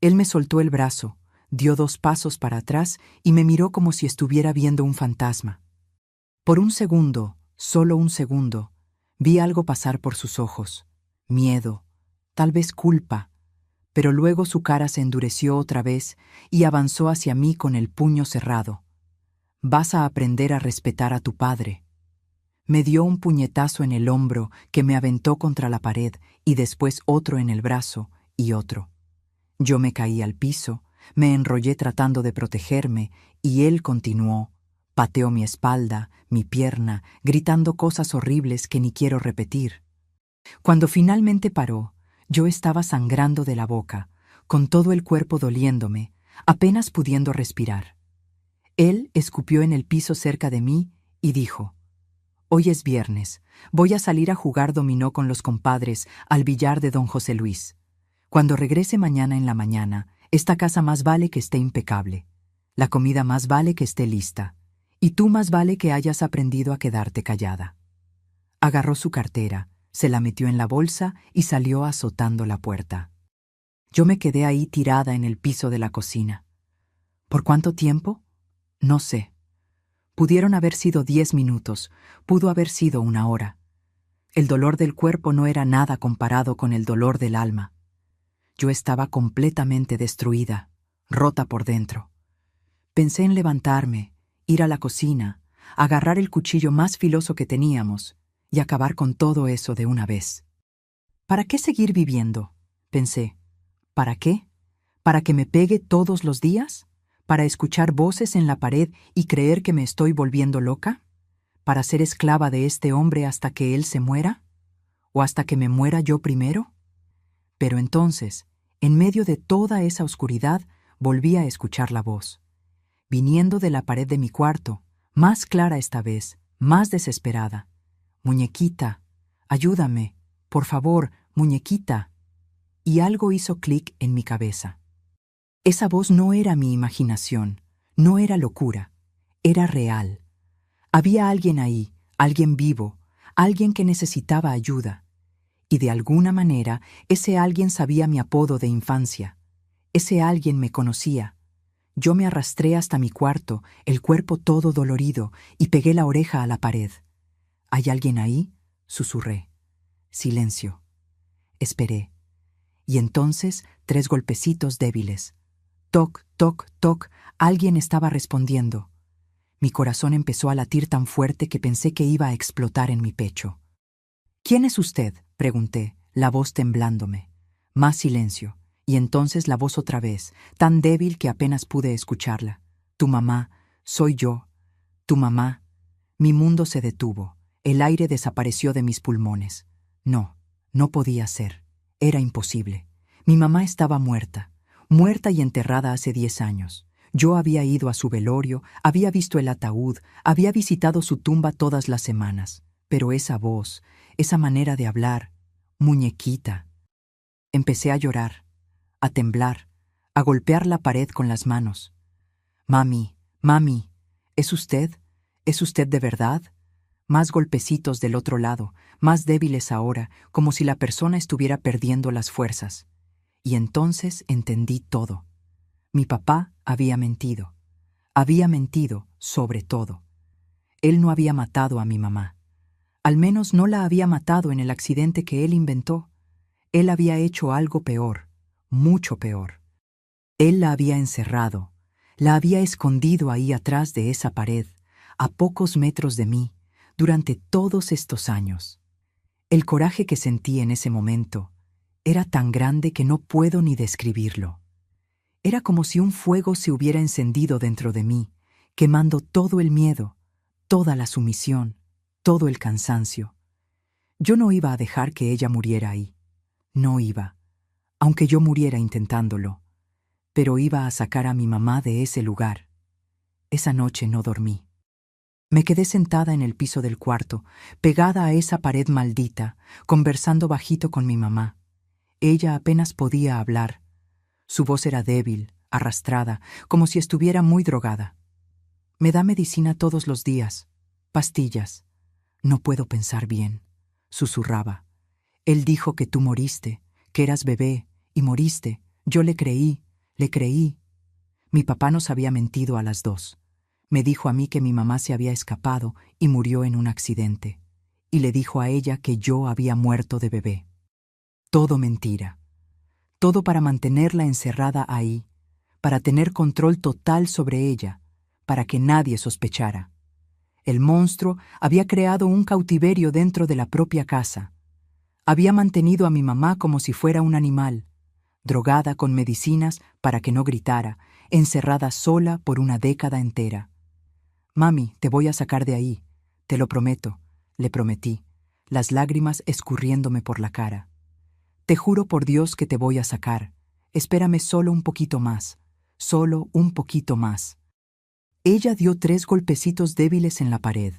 Él me soltó el brazo, dio 2 pasos para atrás y me miró como si estuviera viendo un fantasma. Por un segundo, solo un segundo, vi algo pasar por sus ojos. Miedo, tal vez culpa, pero luego su cara se endureció otra vez y avanzó hacia mí con el puño cerrado. «Vas a aprender a respetar a tu padre». Me dio un puñetazo en el hombro que me aventó contra la pared y después otro en el brazo y otro. Yo me caí al piso, me enrollé tratando de protegerme y él continuó: Pateó mi espalda, mi pierna, gritando cosas horribles que ni quiero repetir. Cuando finalmente paró, yo estaba sangrando de la boca, con todo el cuerpo doliéndome, apenas pudiendo respirar. Él escupió en el piso cerca de mí y dijo: «Hoy es viernes, voy a salir a jugar dominó con los compadres al billar de don José Luis. Cuando regrese mañana en la mañana, esta casa más vale que esté impecable. La comida más vale que esté lista. Y tú más vale que hayas aprendido a quedarte callada». Agarró su cartera, se la metió en la bolsa y salió azotando la puerta. Yo me quedé ahí tirada en el piso de la cocina. ¿Por cuánto tiempo? No sé. Pudieron haber sido 10 minutos, pudo haber sido 1 hora. El dolor del cuerpo no era nada comparado con el dolor del alma. Yo estaba completamente destruida, rota por dentro. Pensé en levantarme, ir a la cocina, agarrar el cuchillo más filoso que teníamos y acabar con todo eso de una vez. ¿Para qué seguir viviendo?, pensé. ¿Para qué? ¿Para que me pegue todos los días? ¿Para escuchar voces en la pared y creer que me estoy volviendo loca? ¿Para ser esclava de este hombre hasta que él se muera? ¿O hasta que me muera yo primero? Pero entonces, en medio de toda esa oscuridad, volví a escuchar la voz, viniendo de la pared de mi cuarto, más clara esta vez, más desesperada. «Muñequita, ayúdame, por favor, muñequita». Y algo hizo clic en mi cabeza. Esa voz no era mi imaginación, no era locura, era real. Había alguien ahí, alguien vivo, alguien que necesitaba ayuda. Y de alguna manera, ese alguien sabía mi apodo de infancia. Ese alguien me conocía. Yo me arrastré hasta mi cuarto, el cuerpo todo dolorido, y pegué la oreja a la pared. «¿Hay alguien ahí?», susurré. Silencio. Esperé. Y entonces 3 golpecitos débiles. Toc, toc, toc, alguien estaba respondiendo. Mi corazón empezó a latir tan fuerte que pensé que iba a explotar en mi pecho. «¿Quién es usted?», pregunté, la voz temblándome. Más silencio, y entonces la voz otra vez, tan débil que apenas pude escucharla. «Tu mamá, soy yo. Tu mamá». Mi mundo se detuvo, el aire desapareció de mis pulmones. No, no podía ser. Era imposible. Mi mamá estaba muerta, muerta y enterrada hace 10 años. Yo había ido a su velorio, había visto el ataúd, había visitado su tumba todas las semanas. Pero esa voz, esa manera de hablar, muñequita. Empecé a llorar, a temblar, a golpear la pared con las manos. «Mami, mami, ¿es usted? ¿Es usted de verdad?». Más golpecitos del otro lado, más débiles ahora, como si la persona estuviera perdiendo las fuerzas. Y entonces entendí todo. Mi papá había mentido. Había mentido sobre todo. Él no había matado a mi mamá. Al menos no la había matado en el accidente que él inventó. Él había hecho algo peor, mucho peor. Él la había encerrado, la había escondido ahí atrás de esa pared, a pocos metros de mí, durante todos estos años. El coraje que sentí en ese momento era tan grande que no puedo ni describirlo. Era como si un fuego se hubiera encendido dentro de mí, quemando todo el miedo, toda la sumisión, todo el cansancio. Yo no iba a dejar que ella muriera ahí. No iba, aunque yo muriera intentándolo. Pero iba a sacar a mi mamá de ese lugar. Esa noche no dormí. Me quedé sentada en el piso del cuarto, pegada a esa pared maldita, conversando bajito con mi mamá. Ella apenas podía hablar. Su voz era débil, arrastrada, como si estuviera muy drogada. «Me da medicina todos los días, pastillas. No puedo pensar bien», susurraba. «Él dijo que tú moriste, que eras bebé, y moriste. Yo le creí, le creí». Mi papá nos había mentido a las 2. Me dijo a mí que mi mamá se había escapado y murió en un accidente. Y le dijo a ella que yo había muerto de bebé. Todo mentira. Todo para mantenerla encerrada ahí, para tener control total sobre ella, para que nadie sospechara. El monstruo había creado un cautiverio dentro de la propia casa. Había mantenido a mi mamá como si fuera un animal, drogada con medicinas para que no gritara, encerrada sola por una década entera. Mami, te voy a sacar de ahí. Te lo prometo, le prometí, las lágrimas escurriéndome por la cara. Te juro por Dios que te voy a sacar. Espérame solo un poquito más. Solo un poquito más. Ella dio 3 golpecitos débiles en la pared.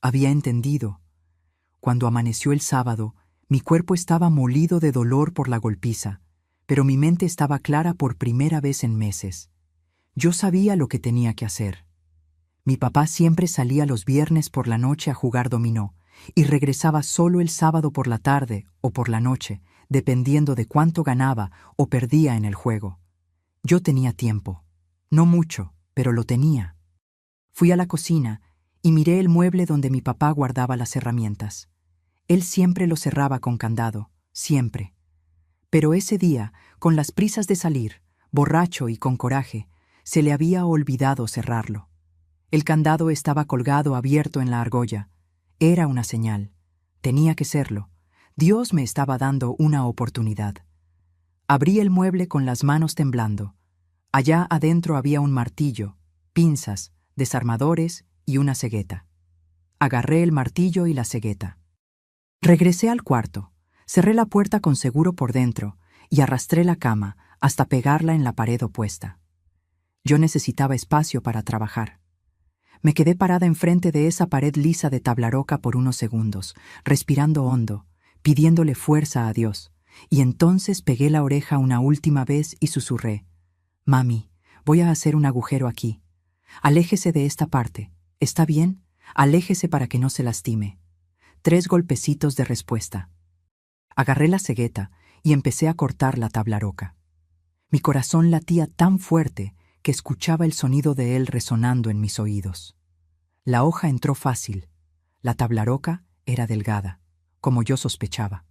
Había entendido. Cuando amaneció el sábado, mi cuerpo estaba molido de dolor por la golpiza, pero mi mente estaba clara por primera vez en meses. Yo sabía lo que tenía que hacer. Mi papá siempre salía los viernes por la noche a jugar dominó y regresaba solo el sábado por la tarde o por la noche, dependiendo de cuánto ganaba o perdía en el juego. Yo tenía tiempo. No mucho, pero lo tenía. Fui a la cocina y miré el mueble donde mi papá guardaba las herramientas. Él siempre lo cerraba con candado, siempre. Pero ese día, con las prisas de salir, borracho y con coraje, se le había olvidado cerrarlo. El candado estaba colgado abierto en la argolla. Era una señal. Tenía que serlo. Dios me estaba dando una oportunidad. Abrí el mueble con las manos temblando. Allá adentro había un martillo, pinzas, desarmadores y una cegueta. Agarré el martillo y la cegueta. Regresé al cuarto, cerré la puerta con seguro por dentro y arrastré la cama hasta pegarla en la pared opuesta. Yo necesitaba espacio para trabajar. Me quedé parada enfrente de esa pared lisa de tablaroca por unos segundos, respirando hondo, pidiéndole fuerza a Dios, y entonces pegué la oreja una última vez y susurré: «Mami, voy a hacer un agujero aquí. Aléjese de esta parte. ¿Está bien? Aléjese para que no se lastime». 3 golpecitos de respuesta. Agarré la cegueta y empecé a cortar la tablaroca. Mi corazón latía tan fuerte que escuchaba el sonido de él resonando en mis oídos. La hoja entró fácil. La tablaroca era delgada, como yo sospechaba.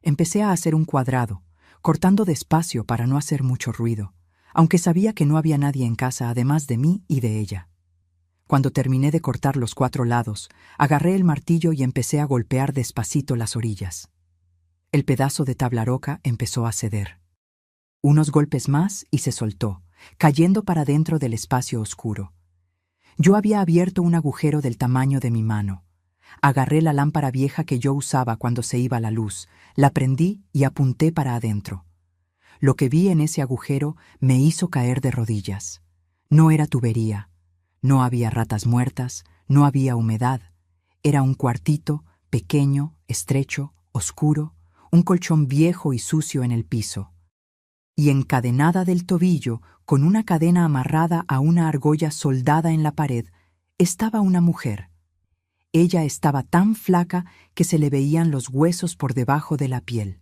Empecé a hacer un cuadrado, cortando despacio para no hacer mucho ruido, aunque sabía que no había nadie en casa además de mí y de ella. Cuando terminé de cortar los 4 lados, agarré el martillo y empecé a golpear despacito las orillas. El pedazo de tablaroca empezó a ceder. Unos golpes más y se soltó, cayendo para dentro del espacio oscuro. Yo había abierto un agujero del tamaño de mi mano. Agarré la lámpara vieja que yo usaba cuando se iba la luz, la prendí y apunté para adentro. Lo que vi en ese agujero me hizo caer de rodillas. No era tubería, no había ratas muertas, no había humedad. Era un cuartito, pequeño, estrecho, oscuro, un colchón viejo y sucio en el piso. Y encadenada del tobillo, con una cadena amarrada a una argolla soldada en la pared, estaba una mujer. Ella estaba tan flaca que se le veían los huesos por debajo de la piel.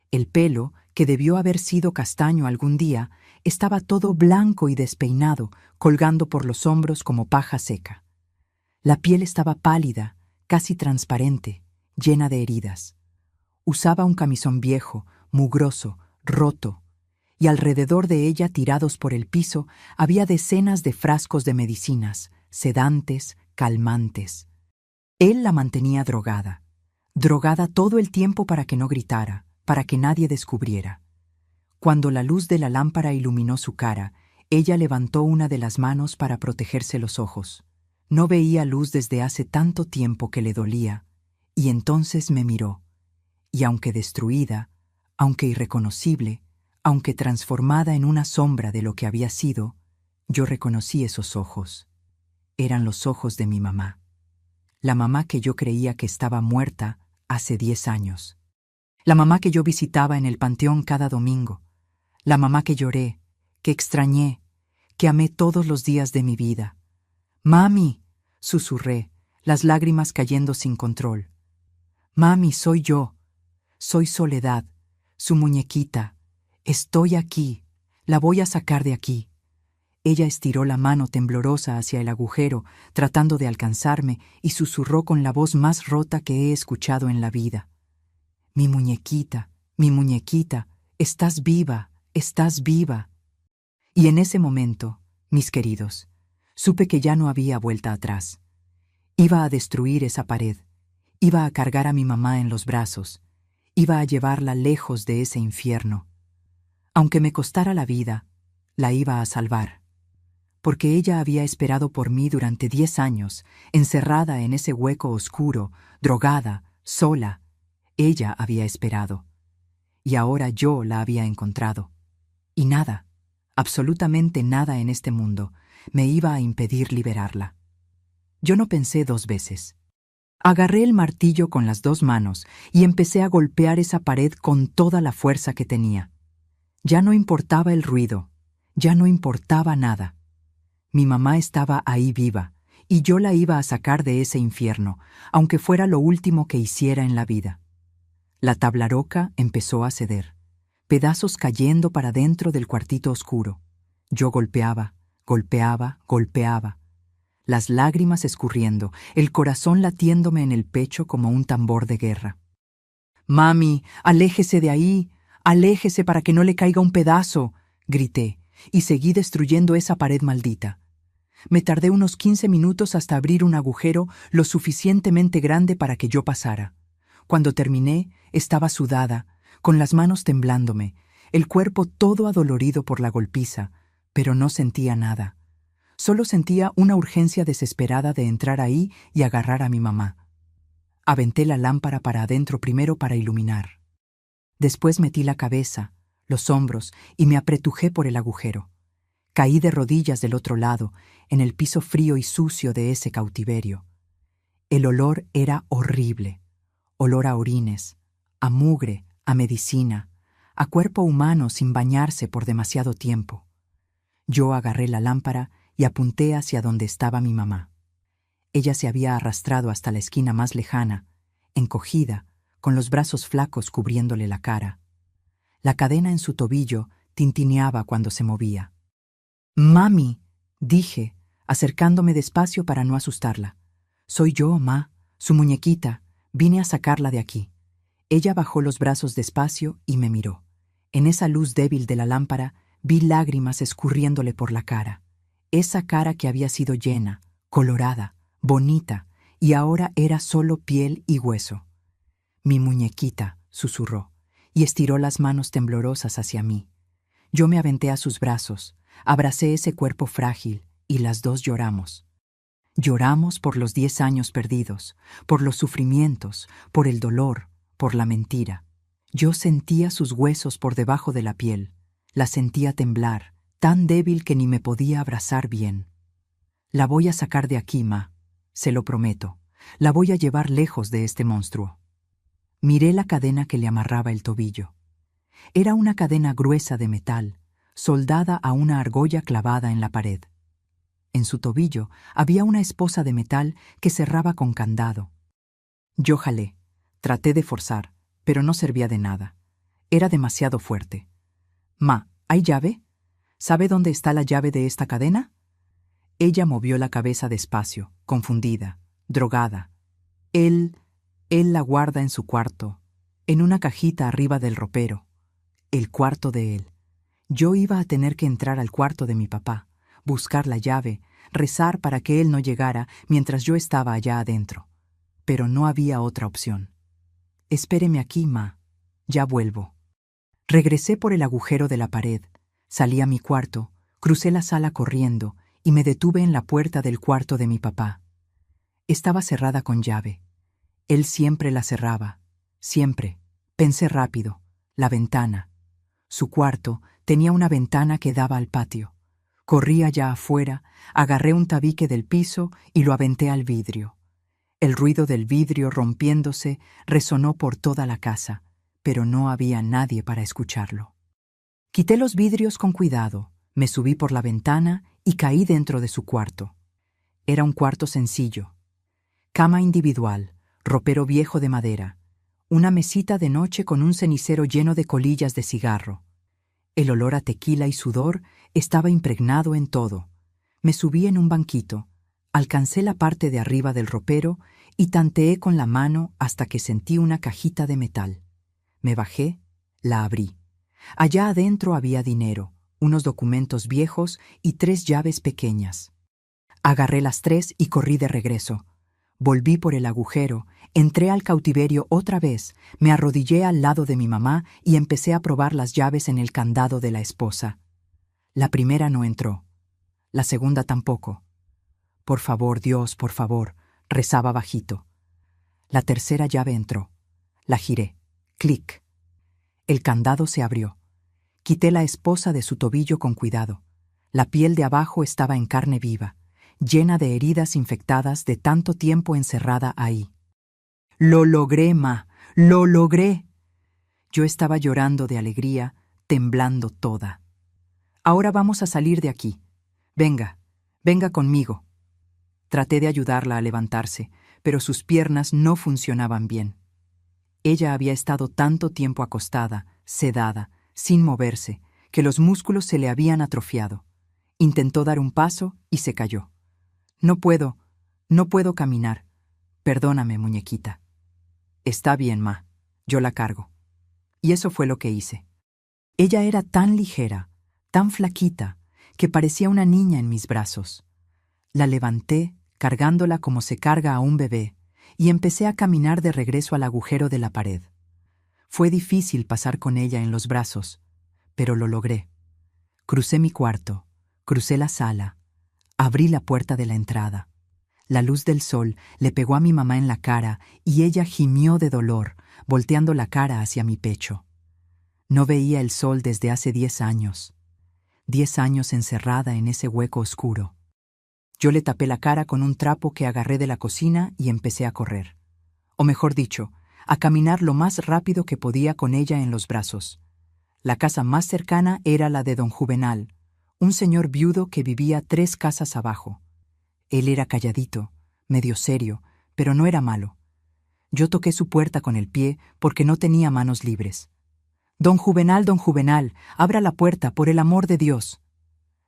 El pelo, que debió haber sido castaño algún día, estaba todo blanco y despeinado, colgando por los hombros como paja seca. La piel estaba pálida, casi transparente, llena de heridas. Usaba un camisón viejo, mugroso, roto, y alrededor de ella, tirados por el piso, había decenas de frascos de medicinas, sedantes, calmantes. Él la mantenía drogada todo el tiempo para que no gritara, para que nadie descubriera. Cuando la luz de la lámpara iluminó su cara, ella levantó una de las manos para protegerse los ojos. No veía luz desde hace tanto tiempo que le dolía, y entonces me miró, y aunque destruida, aunque irreconocible, aunque transformada en una sombra de lo que había sido, yo reconocí esos ojos. Eran los ojos de mi mamá. La mamá que yo creía que estaba muerta hace 10 años. La mamá que yo visitaba en el panteón cada domingo. La mamá que lloré, que extrañé, que amé todos los días de mi vida. «Mami», susurré, las lágrimas cayendo sin control. «Mami, soy yo. Soy Soledad, su muñequita. Estoy aquí. La voy a sacar de aquí». Ella estiró la mano temblorosa hacia el agujero, tratando de alcanzarme, y susurró con la voz más rota que he escuchado en la vida: mi muñequita, estás viva, estás viva». Y en ese momento, mis queridos, supe que ya no había vuelta atrás. Iba a destruir esa pared, iba a cargar a mi mamá en los brazos, iba a llevarla lejos de ese infierno. Aunque me costara la vida, la iba a salvar. porque ella había esperado por mí durante 10 años, encerrada en ese hueco oscuro, drogada, sola. Ella había esperado. Y ahora yo la había encontrado. Y nada, absolutamente nada en este mundo, me iba a impedir liberarla. Yo no pensé 2 veces. Agarré el martillo con las 2 manos y empecé a golpear esa pared con toda la fuerza que tenía. Ya no importaba el ruido, ya no importaba nada. Mi mamá estaba ahí viva, y yo la iba a sacar de ese infierno, aunque fuera lo último que hiciera en la vida. La tabla roca empezó a ceder, pedazos cayendo para dentro del cuartito oscuro. Yo golpeaba, golpeaba, golpeaba. Las lágrimas escurriendo, el corazón latiéndome en el pecho como un tambor de guerra. «Mami, aléjese de ahí, aléjese para que no le caiga un pedazo», grité, y seguí destruyendo esa pared maldita. Me tardé unos 15 minutos hasta abrir un agujero lo suficientemente grande para que yo pasara. Cuando terminé, estaba sudada, con las manos temblándome, el cuerpo todo adolorido por la golpiza, pero no sentía nada. Solo sentía una urgencia desesperada de entrar ahí y agarrar a mi mamá. Aventé la lámpara para adentro primero para iluminar. Después metí la cabeza, los hombros y me apretujé por el agujero. Caí de rodillas del otro lado, en el piso frío y sucio de ese cautiverio. El olor era horrible. Olor a orines, a mugre, a medicina, a cuerpo humano sin bañarse por demasiado tiempo. Yo agarré la lámpara y apunté hacia donde estaba mi mamá. Ella se había arrastrado hasta la esquina más lejana, encogida, con los brazos flacos cubriéndole la cara. La cadena en su tobillo tintineaba cuando se movía. «Mami», dije, acercándome despacio para no asustarla. «Soy yo, ma, su muñequita. Vine a sacarla de aquí». Ella bajó los brazos despacio y me miró. En esa luz débil de la lámpara vi lágrimas escurriéndole por la cara. Esa cara que había sido llena, colorada, bonita, y ahora era solo piel y hueso. «Mi muñequita», susurró, y estiró las manos temblorosas hacia mí. Yo me aventé a sus brazos, abracé ese cuerpo frágil, y las 2 lloramos. Lloramos por los 10 años perdidos, por los sufrimientos, por el dolor, por la mentira. Yo sentía sus huesos por debajo de la piel, la sentía temblar, tan débil que ni me podía abrazar bien. «La voy a sacar de aquí, ma, se lo prometo. La voy a llevar lejos de este monstruo». Miré la cadena que le amarraba el tobillo. Era una cadena gruesa de metal, soldada a una argolla clavada en la pared. En su tobillo había una esposa de metal que cerraba con candado. Yo jalé, traté de forzar, pero no servía de nada. Era demasiado fuerte. «Ma, ¿hay llave? ¿Sabe dónde está la llave de esta cadena?» Ella movió la cabeza despacio, confundida, drogada. Él la guarda en su cuarto, en una cajita arriba del ropero. El cuarto de él. Yo iba a tener que entrar al cuarto de mi papá, buscar la llave, rezar para que él no llegara mientras yo estaba allá adentro. Pero no había otra opción. «Espéreme aquí, ma. Ya vuelvo». Regresé por el agujero de la pared, salí a mi cuarto, crucé la sala corriendo y me detuve en la puerta del cuarto de mi papá. Estaba cerrada con llave. Él siempre la cerraba, siempre. Pensé rápido, la ventana. Su cuarto tenía una ventana que daba al patio. Corrí allá afuera, agarré un tabique del piso y lo aventé al vidrio. El ruido del vidrio rompiéndose resonó por toda la casa, pero no había nadie para escucharlo. Quité los vidrios con cuidado, me subí por la ventana y caí dentro de su cuarto. Era un cuarto sencillo. Cama individual, ropero viejo de madera, una mesita de noche con un cenicero lleno de colillas de cigarro. El olor a tequila y sudor estaba impregnado en todo. Me subí en un banquito, alcancé la parte de arriba del ropero y tanteé con la mano hasta que sentí una cajita de metal. Me bajé, la abrí. Allá adentro había dinero, unos documentos viejos y 3 llaves pequeñas. Agarré las 3 y corrí de regreso. Volví por el agujero, entré al cautiverio otra vez, me arrodillé al lado de mi mamá y empecé a probar las llaves en el candado de la esposa. La primera no entró. La segunda tampoco. Por favor, Dios, por favor, rezaba bajito. La tercera llave entró. La giré. Clic. El candado se abrió. Quité la esposa de su tobillo con cuidado. La piel de abajo estaba en carne viva, llena de heridas infectadas de tanto tiempo encerrada ahí. ¡Lo logré, ma! ¡Lo logré! Yo estaba llorando de alegría, temblando toda. Ahora vamos a salir de aquí. Venga, venga conmigo. Traté de ayudarla a levantarse, pero sus piernas no funcionaban bien. Ella había estado tanto tiempo acostada, sedada, sin moverse, que los músculos se le habían atrofiado. Intentó dar un paso y se cayó. No puedo caminar. Perdóname, muñequita. Está bien, ma. Yo la cargo. Y eso fue lo que hice. Ella era tan ligera, tan flaquita, que parecía una niña en mis brazos. La levanté, cargándola como se carga a un bebé, y empecé a caminar de regreso al agujero de la pared. Fue difícil pasar con ella en los brazos, pero lo logré. Crucé mi cuarto, crucé la sala, abrí la puerta de la entrada. La luz del sol le pegó a mi mamá en la cara y ella gimió de dolor, volteando la cara hacia mi pecho. No veía el sol desde hace 10 años. 10 años encerrada en ese hueco oscuro. Yo le tapé la cara con un trapo que agarré de la cocina y empecé a correr. O mejor dicho, a caminar lo más rápido que podía con ella en los brazos. La casa más cercana era la de don Juvenal, un señor viudo que vivía 3 casas abajo. Él era calladito, medio serio, pero no era malo. Yo toqué su puerta con el pie porque no tenía manos libres. Don Juvenal, abra la puerta, por el amor de Dios.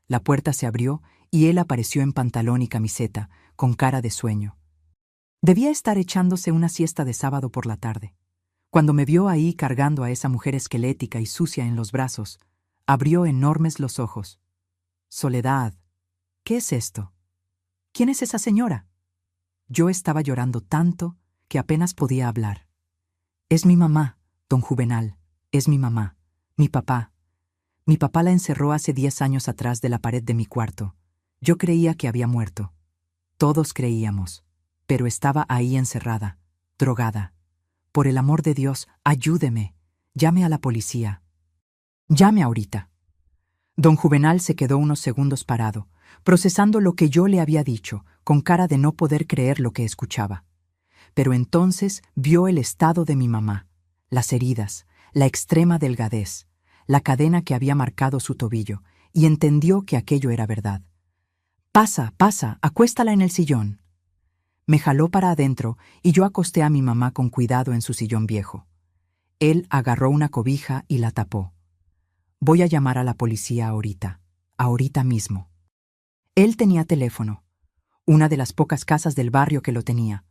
La puerta se abrió y él apareció en pantalón y camiseta, con cara de sueño. Debía estar echándose una siesta de sábado por la tarde. Cuando me vio ahí cargando a esa mujer esquelética y sucia en los brazos, abrió enormes los ojos. Soledad, ¿qué es esto? ¿Quién es esa señora? Yo estaba llorando tanto que apenas podía hablar. Es mi mamá, don Juvenal, es mi mamá, mi papá. Mi papá la encerró hace 10 años atrás de la pared de mi cuarto. Yo creía que había muerto. Todos creíamos, pero estaba ahí encerrada, drogada. Por el amor de Dios, ayúdeme. Llame a la policía. Llame ahorita. Don Juvenal se quedó unos segundos parado, procesando lo que yo le había dicho, con cara de no poder creer lo que escuchaba. Pero entonces vio el estado de mi mamá, las heridas, la extrema delgadez, la cadena que había marcado su tobillo, y entendió que aquello era verdad. Pasa, acuéstala en el sillón. Me jaló para adentro y yo acosté a mi mamá con cuidado en su sillón viejo. Él agarró una cobija y la tapó. Voy a llamar a la policía ahorita mismo. Él tenía teléfono, una de las pocas casas del barrio que lo tenía.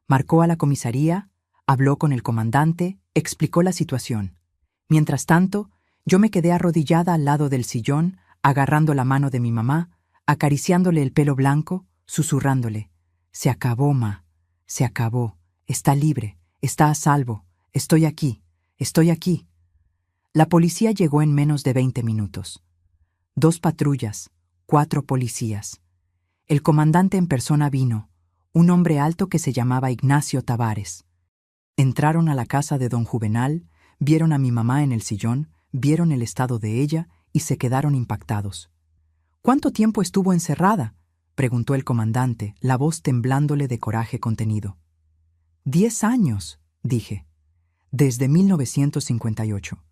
Marcó a la comisaría, habló con el comandante, explicó la situación. Mientras tanto, yo me quedé arrodillada al lado del sillón, agarrando la mano de mi mamá, acariciándole el pelo blanco, susurrándole: Se acabó, ma, se acabó, está libre, está a salvo, estoy aquí. La policía llegó en menos de 20 minutos. 2 patrullas, 4 policías. El comandante en persona vino, un hombre alto que se llamaba Ignacio Tavares. Entraron a la casa de don Juvenal, vieron a mi mamá en el sillón, vieron el estado de ella y se quedaron impactados. ¿Cuánto tiempo estuvo encerrada?, preguntó el comandante, la voz temblándole de coraje contenido. 10 años, dije. Desde 1958.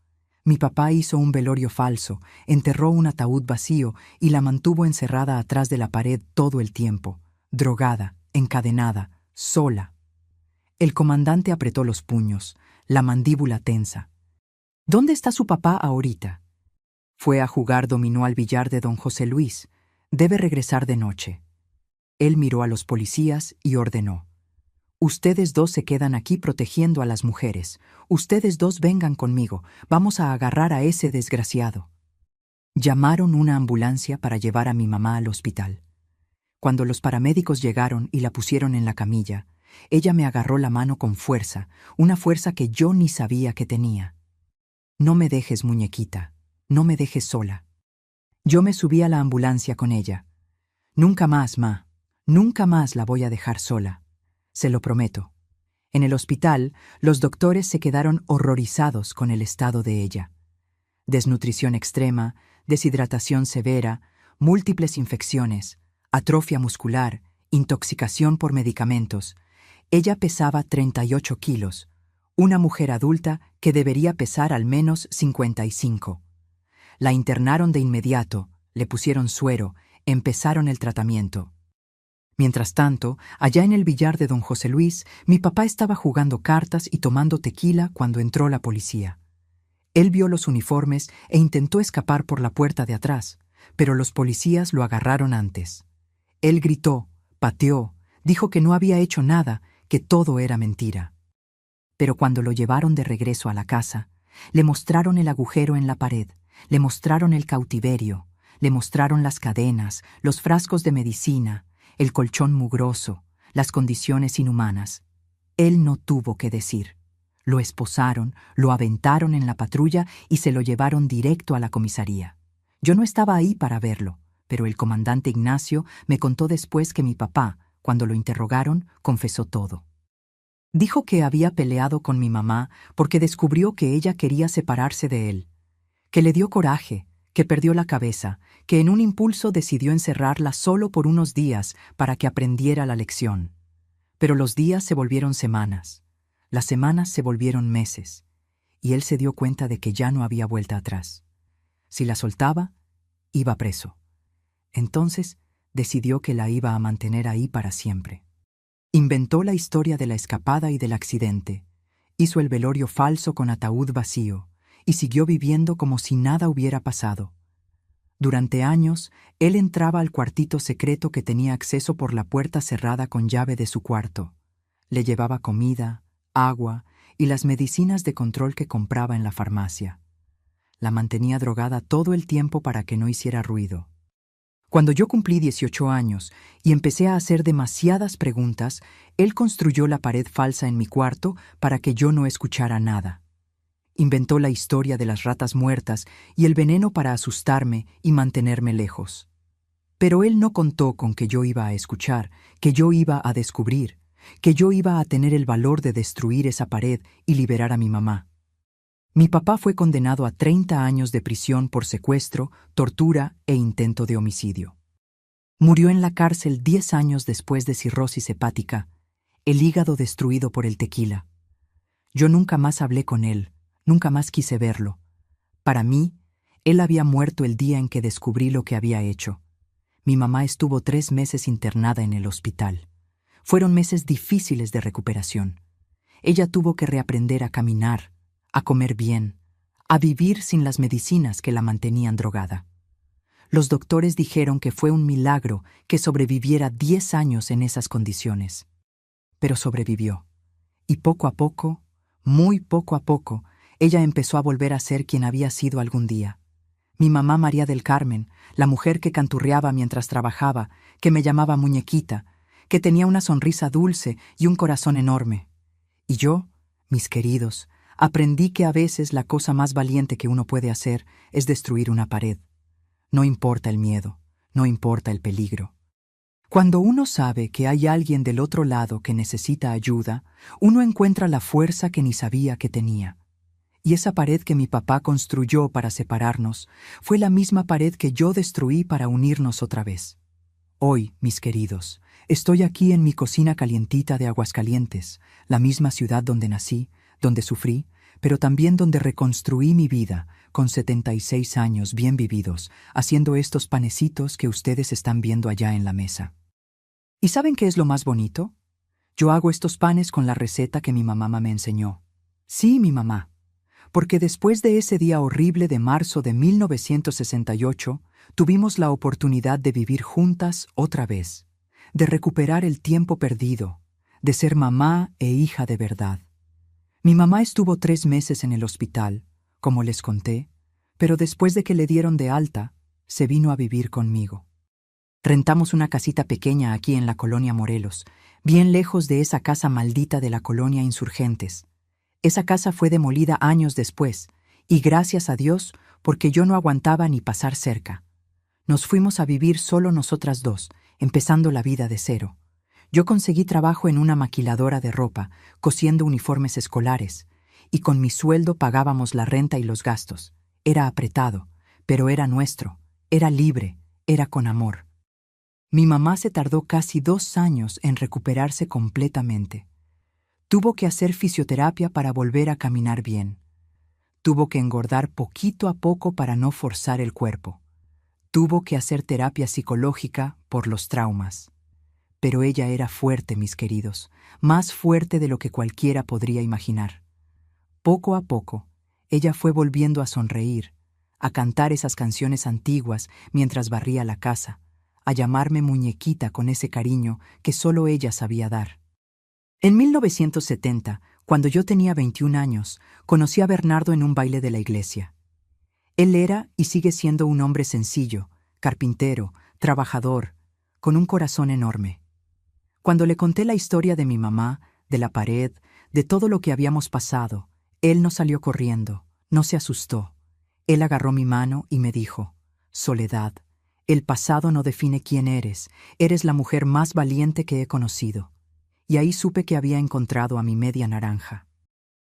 Mi papá hizo un velorio falso, enterró un ataúd vacío y la mantuvo encerrada atrás de la pared todo el tiempo, drogada, encadenada, sola. El comandante apretó los puños, la mandíbula tensa. ¿Dónde está su papá ahorita? Fue a jugar dominó al billar de don José Luis. Debe regresar de noche. Él miró a los policías y ordenó: Ustedes 2 se quedan aquí protegiendo a las mujeres. Ustedes 2 vengan conmigo. Vamos a agarrar a ese desgraciado. Llamaron una ambulancia para llevar a mi mamá al hospital. Cuando los paramédicos llegaron y la pusieron en la camilla, ella me agarró la mano con fuerza, una fuerza que yo ni sabía que tenía. No me dejes, muñequita, no me dejes sola. Yo me subí a la ambulancia con ella. Nunca más, ma. Nunca más la voy a dejar sola. Se lo prometo. En el hospital, los doctores se quedaron horrorizados con el estado de ella. Desnutrición extrema, deshidratación severa, múltiples infecciones, atrofia muscular, intoxicación por medicamentos. Ella pesaba 38 kilos, una mujer adulta que debería pesar al menos 55. La internaron de inmediato, le pusieron suero, empezaron el tratamiento. Mientras tanto, allá en el billar de don José Luis, mi papá estaba jugando cartas y tomando tequila cuando entró la policía. Él vio los uniformes e intentó escapar por la puerta de atrás, pero los policías lo agarraron antes. Él gritó, pateó, dijo que no había hecho nada, que todo era mentira. Pero cuando lo llevaron de regreso a la casa, le mostraron el agujero en la pared, le mostraron el cautiverio, le mostraron las cadenas, los frascos de medicina, el colchón mugroso, las condiciones inhumanas. Él no tuvo que decir. Lo esposaron, lo aventaron en la patrulla y se lo llevaron directo a la comisaría. Yo no estaba ahí para verlo, pero el comandante Ignacio me contó después que mi papá, cuando lo interrogaron, confesó todo. Dijo que había peleado con mi mamá porque descubrió que ella quería separarse de él, que le dio coraje, que perdió la cabeza, que en un impulso decidió encerrarla solo por unos días para que aprendiera la lección. Pero los días se volvieron semanas, las semanas se volvieron meses, y él se dio cuenta de que ya no había vuelta atrás. Si la soltaba, iba preso. Entonces decidió que la iba a mantener ahí para siempre. Inventó la historia de la escapada y del accidente, hizo el velorio falso con ataúd vacío, y siguió viviendo como si nada hubiera pasado. Durante años, él entraba al cuartito secreto que tenía acceso por la puerta cerrada con llave de su cuarto. Le llevaba comida, agua y las medicinas de control que compraba en la farmacia. La mantenía drogada todo el tiempo para que no hiciera ruido. Cuando yo cumplí 18 años y empecé a hacer demasiadas preguntas, él construyó la pared falsa en mi cuarto para que yo no escuchara nada. Inventó la historia de las ratas muertas y el veneno para asustarme y mantenerme lejos. Pero él no contó con que yo iba a escuchar, que yo iba a descubrir, que yo iba a tener el valor de destruir esa pared y liberar a mi mamá. Mi papá fue condenado a 30 años de prisión por secuestro, tortura e intento de homicidio. Murió en la cárcel 10 años después de cirrosis hepática, el hígado destruido por el tequila. Yo nunca más hablé con él, nunca más quise verlo. Para mí, él había muerto el día en que descubrí lo que había hecho. Mi mamá estuvo 3 meses internada en el hospital. Fueron meses difíciles de recuperación. Ella tuvo que reaprender a caminar, a comer bien, a vivir sin las medicinas que la mantenían drogada. Los doctores dijeron que fue un milagro que sobreviviera 10 años en esas condiciones. Pero sobrevivió. Y poco a poco, muy poco a poco, ella empezó a volver a ser quien había sido algún día. Mi mamá María del Carmen, la mujer que canturreaba mientras trabajaba, que me llamaba muñequita, que tenía una sonrisa dulce y un corazón enorme. Y yo, mis queridos, aprendí que a veces la cosa más valiente que uno puede hacer es destruir una pared. No importa el miedo, no importa el peligro. Cuando uno sabe que hay alguien del otro lado que necesita ayuda, uno encuentra la fuerza que ni sabía que tenía. Y esa pared que mi papá construyó para separarnos fue la misma pared que yo destruí para unirnos otra vez. Hoy, mis queridos, estoy aquí en mi cocina calientita de Aguascalientes, la misma ciudad donde nací, donde sufrí, pero también donde reconstruí mi vida, con 76 años bien vividos, haciendo estos panecitos que ustedes están viendo allá en la mesa. ¿Y saben qué es lo más bonito? Yo hago estos panes con la receta que mi mamá me enseñó. Sí, mi mamá. Porque después de ese día horrible de marzo de 1968, tuvimos la oportunidad de vivir juntas otra vez, de recuperar el tiempo perdido, de ser mamá e hija de verdad. Mi mamá estuvo 3 meses en el hospital, como les conté, pero después de que le dieron de alta, se vino a vivir conmigo. Rentamos una casita pequeña aquí en la colonia Morelos, bien lejos de esa casa maldita de la colonia Insurgentes. Esa casa fue demolida años después, y gracias a Dios, porque yo no aguantaba ni pasar cerca. Nos fuimos a vivir solo nosotras dos, empezando la vida de cero. Yo conseguí trabajo en una maquiladora de ropa, cosiendo uniformes escolares, y con mi sueldo pagábamos la renta y los gastos. Era apretado, pero era nuestro, era libre, era con amor. Mi mamá se tardó casi 2 años en recuperarse completamente. Tuvo que hacer fisioterapia para volver a caminar bien. Tuvo que engordar poquito a poco para no forzar el cuerpo. Tuvo que hacer terapia psicológica por los traumas. Pero ella era fuerte, mis queridos, más fuerte de lo que cualquiera podría imaginar. Poco a poco, ella fue volviendo a sonreír, a cantar esas canciones antiguas mientras barría la casa, a llamarme muñequita con ese cariño que solo ella sabía dar. En 1970, cuando yo tenía 21 años, conocí a Bernardo en un baile de la iglesia. Él era y sigue siendo un hombre sencillo, carpintero, trabajador, con un corazón enorme. Cuando le conté la historia de mi mamá, de la pared, de todo lo que habíamos pasado, él no salió corriendo, no se asustó. Él agarró mi mano y me dijo: «Soledad, el pasado no define quién eres la mujer más valiente que he conocido». Y ahí supe que había encontrado a mi media naranja.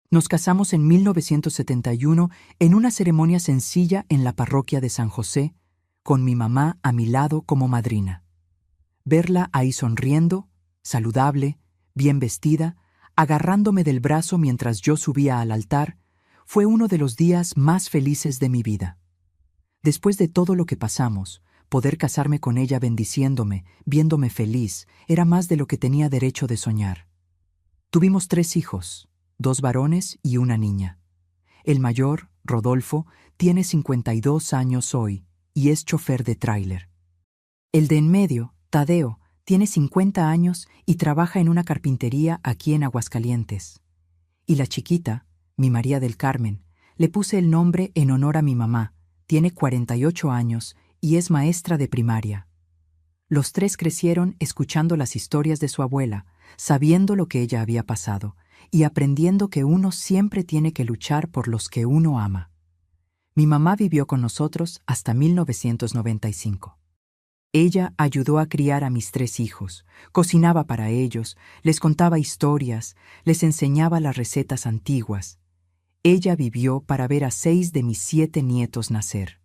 Nos casamos en 1971 en una ceremonia sencilla en la parroquia de San José, con mi mamá a mi lado como madrina. Verla ahí sonriendo, saludable, bien vestida, agarrándome del brazo mientras yo subía al altar, fue uno de los días más felices de mi vida. Después de todo lo que pasamos, poder casarme con ella bendiciéndome, viéndome feliz, era más de lo que tenía derecho de soñar. Tuvimos 3 hijos, 2 varones y una niña. El mayor, Rodolfo, tiene 52 años hoy y es chofer de tráiler. El de en medio, Tadeo, tiene 50 años y trabaja en una carpintería aquí en Aguascalientes. Y la chiquita, mi María del Carmen, le puse el nombre en honor a mi mamá, tiene 48 años y es maestra de primaria. Los 3 crecieron escuchando las historias de su abuela, sabiendo lo que ella había pasado y aprendiendo que uno siempre tiene que luchar por los que uno ama. Mi mamá vivió con nosotros hasta 1995. Ella ayudó a criar a mis 3 hijos, cocinaba para ellos, les contaba historias, les enseñaba las recetas antiguas. Ella vivió para ver a 6 de mis 7 nietos nacer.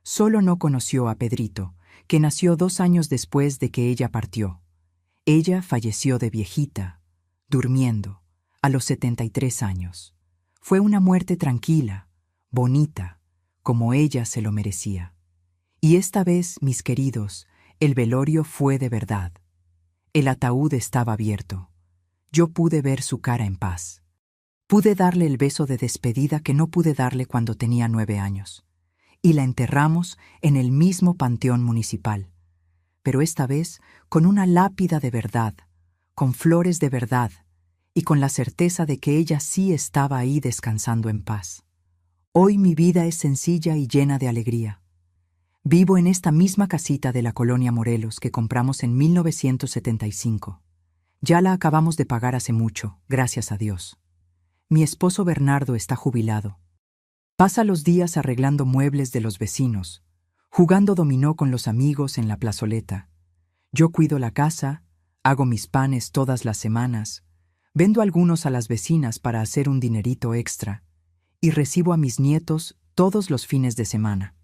Solo no conoció a Pedrito, que nació 2 años después de que ella partió. Ella falleció de viejita, durmiendo, a los 73 años. Fue una muerte tranquila, bonita, como ella se lo merecía. Y esta vez, mis queridos, el velorio fue de verdad. El ataúd estaba abierto. Yo pude ver su cara en paz. Pude darle el beso de despedida que no pude darle cuando tenía 9 años. Y la enterramos en el mismo panteón municipal. Pero esta vez con una lápida de verdad, con flores de verdad, y con la certeza de que ella sí estaba ahí descansando en paz. Hoy mi vida es sencilla y llena de alegría. Vivo en esta misma casita de la colonia Morelos que compramos en 1975. Ya la acabamos de pagar hace mucho, gracias a Dios. Mi esposo Bernardo está jubilado. Pasa los días arreglando muebles de los vecinos, jugando dominó con los amigos en la plazoleta. Yo cuido la casa, hago mis panes todas las semanas, vendo algunos a las vecinas para hacer un dinerito extra y recibo a mis nietos todos los fines de semana.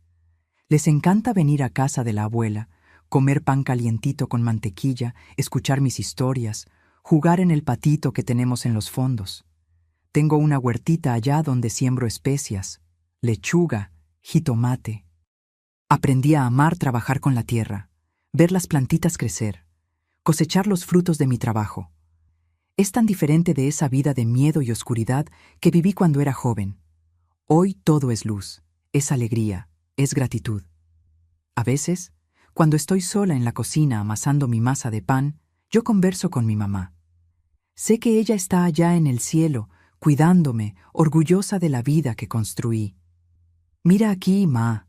Les encanta venir a casa de la abuela, comer pan calientito con mantequilla, escuchar mis historias, jugar en el patito que tenemos en los fondos. Tengo una huertita allá donde siembro especias, lechuga, jitomate. Aprendí a amar trabajar con la tierra, ver las plantitas crecer, cosechar los frutos de mi trabajo. Es tan diferente de esa vida de miedo y oscuridad que viví cuando era joven. Hoy todo es luz, es alegría, es gratitud. A veces, cuando estoy sola en la cocina amasando mi masa de pan, yo converso con mi mamá. Sé que ella está allá en el cielo, cuidándome, orgullosa de la vida que construí. Mira aquí, ma.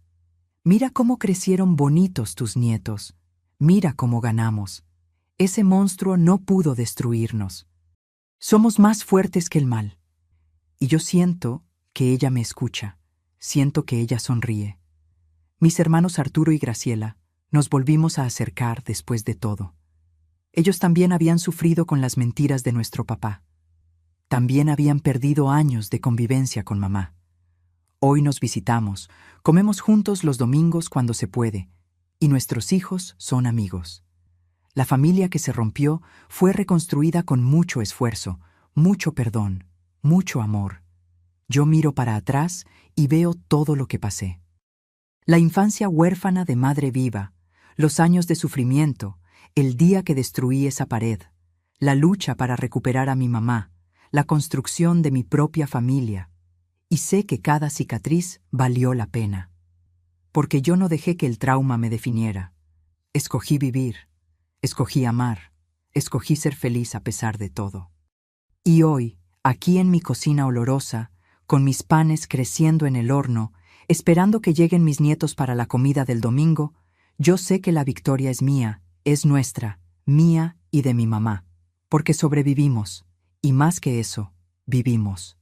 Mira cómo crecieron bonitos tus nietos. Mira cómo ganamos. Ese monstruo no pudo destruirnos. Somos más fuertes que el mal. Y yo siento que ella me escucha. Siento que ella sonríe. Mis hermanos Arturo y Graciela, Nos volvimos a acercar después de todo. Ellos también habían sufrido con las mentiras de nuestro papá. También habían perdido años de convivencia con mamá. Hoy nos visitamos, comemos juntos los domingos cuando se puede, y nuestros hijos son amigos. La familia que se rompió fue reconstruida con mucho esfuerzo, mucho perdón, mucho amor. Yo miro para atrás y veo todo lo que pasé. La infancia huérfana de madre viva, los años de sufrimiento, el día que destruí esa pared, la lucha para recuperar a mi mamá, la construcción de mi propia familia. Y sé que cada cicatriz valió la pena. Porque yo no dejé que el trauma me definiera. Escogí vivir, escogí amar, escogí ser feliz a pesar de todo. Y hoy, aquí en mi cocina olorosa, con mis panes creciendo en el horno, esperando que lleguen mis nietos para la comida del domingo, yo sé que la victoria es mía, es nuestra, mía y de mi mamá. Porque sobrevivimos, y más que eso, vivimos.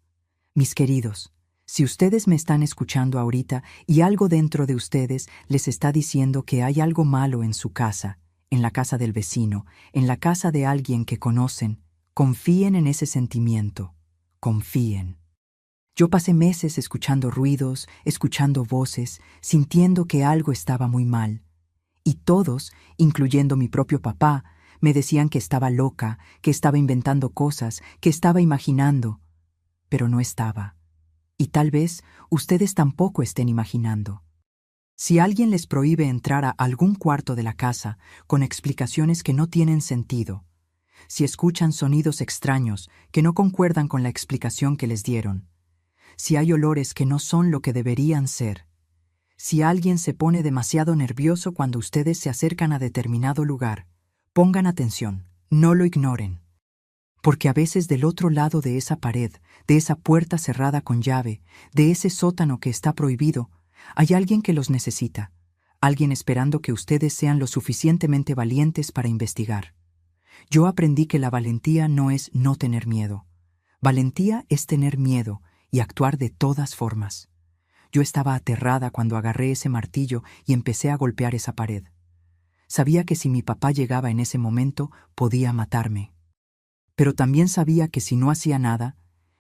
Mis queridos, si ustedes me están escuchando ahorita y algo dentro de ustedes les está diciendo que hay algo malo en su casa, en la casa del vecino, en la casa de alguien que conocen, confíen en ese sentimiento, confíen. Yo pasé meses escuchando ruidos, escuchando voces, sintiendo que algo estaba muy mal. Y todos, incluyendo mi propio papá, me decían que estaba loca, que estaba inventando cosas, que estaba imaginando. Pero no estaba. Y tal vez ustedes tampoco estén imaginando. Si alguien les prohíbe entrar a algún cuarto de la casa con explicaciones que no tienen sentido, si escuchan sonidos extraños que no concuerdan con la explicación que les dieron, si hay olores que no son lo que deberían ser, si alguien se pone demasiado nervioso cuando ustedes se acercan a determinado lugar, pongan atención, no lo ignoren. Porque a veces del otro lado de esa pared, de esa puerta cerrada con llave, de ese sótano que está prohibido, hay alguien que los necesita, alguien esperando que ustedes sean lo suficientemente valientes para investigar. Yo aprendí que la valentía no es no tener miedo. Valentía es tener miedo y actuar de todas formas. Yo estaba aterrada cuando agarré ese martillo y empecé a golpear esa pared. Sabía que si mi papá llegaba en ese momento, podía matarme. Pero también sabía que si no hacía nada,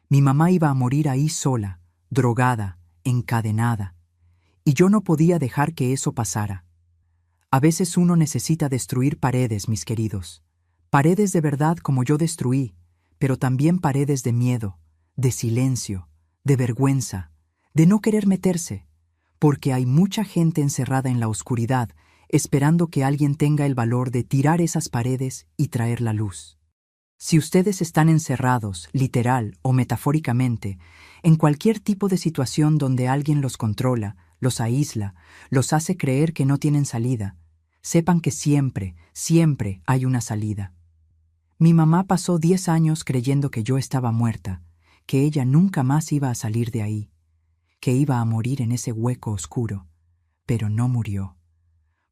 mi mamá iba a morir ahí sola, drogada, encadenada. Y yo no podía dejar que eso pasara. A veces uno necesita destruir paredes, mis queridos. Paredes de verdad como yo destruí, pero también paredes de miedo, de silencio, de vergüenza, de no querer meterse, porque hay mucha gente encerrada en la oscuridad, esperando que alguien tenga el valor de tirar esas paredes y traer la luz. Si ustedes están encerrados, literal o metafóricamente, en cualquier tipo de situación donde alguien los controla, los aísla, los hace creer que no tienen salida, sepan que siempre, siempre hay una salida. Mi mamá pasó 10 años creyendo que yo estaba muerta, que ella nunca más iba a salir de ahí, que iba a morir en ese hueco oscuro, pero no murió,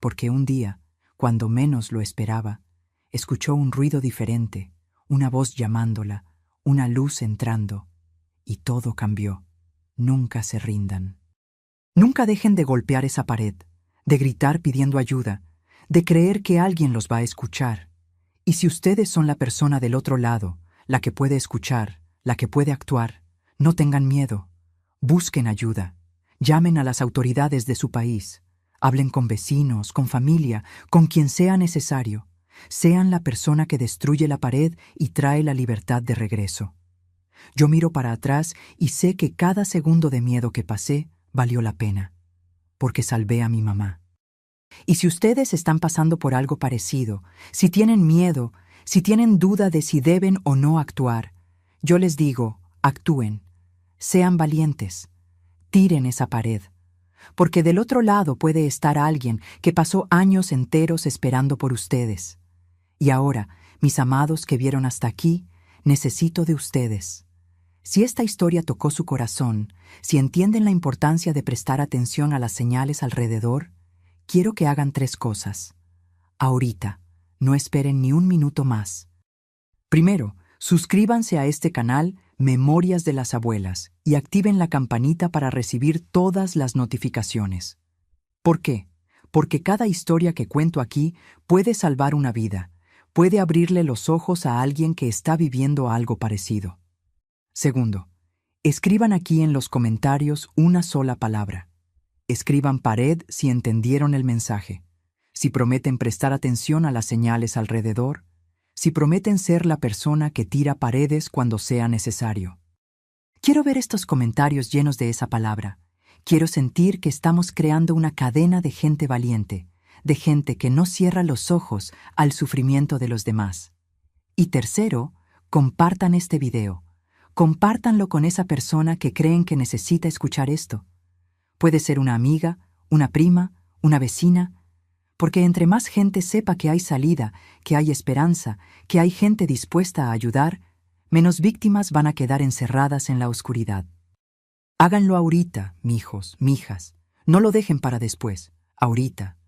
porque un día, cuando menos lo esperaba, escuchó un ruido diferente, una voz llamándola, una luz entrando, y todo cambió. Nunca se rindan. Nunca dejen de golpear esa pared, de gritar pidiendo ayuda, de creer que alguien los va a escuchar. Y si ustedes son la persona del otro lado, la que puede escuchar, la que puede actuar, no tengan miedo. Busquen ayuda. Llamen a las autoridades de su país. Hablen con vecinos, con familia, con quien sea necesario. Sean la persona que destruye la pared y trae la libertad de regreso. Yo miro para atrás y sé que cada segundo de miedo que pasé valió la pena, porque salvé a mi mamá. Y si ustedes están pasando por algo parecido, si tienen miedo, si tienen duda de si deben o no actuar, yo les digo, actúen, sean valientes, tiren esa pared, porque del otro lado puede estar alguien que pasó años enteros esperando por ustedes. Y ahora, mis amados que vieron hasta aquí, necesito de ustedes. Si esta historia tocó su corazón, si entienden la importancia de prestar atención a las señales alrededor, quiero que hagan 3 cosas. Ahorita, no esperen ni un minuto más. Primero, suscríbanse a este canal Memorias de las Abuelas y activen la campanita para recibir todas las notificaciones. ¿Por qué? porque cada historia que cuento aquí puede salvar una vida, puede abrirle los ojos a alguien que está viviendo algo parecido. Segundo, escriban aquí en los comentarios una sola palabra. Escriban pared si entendieron el mensaje, si prometen prestar atención a las señales alrededor, si prometen ser la persona que tira paredes cuando sea necesario. Quiero ver estos comentarios llenos de esa palabra. Quiero sentir que estamos creando una cadena de gente valiente, de gente que no cierra los ojos al sufrimiento de los demás. Y tercero, compartan este video. Compártanlo con esa persona que creen que necesita escuchar esto. Puede ser una amiga, una prima, una vecina, porque entre más gente sepa que hay salida, que hay esperanza, que hay gente dispuesta a ayudar, menos víctimas van a quedar encerradas en la oscuridad. Háganlo ahorita, mijos, mijas. No lo dejen para después. Ahorita.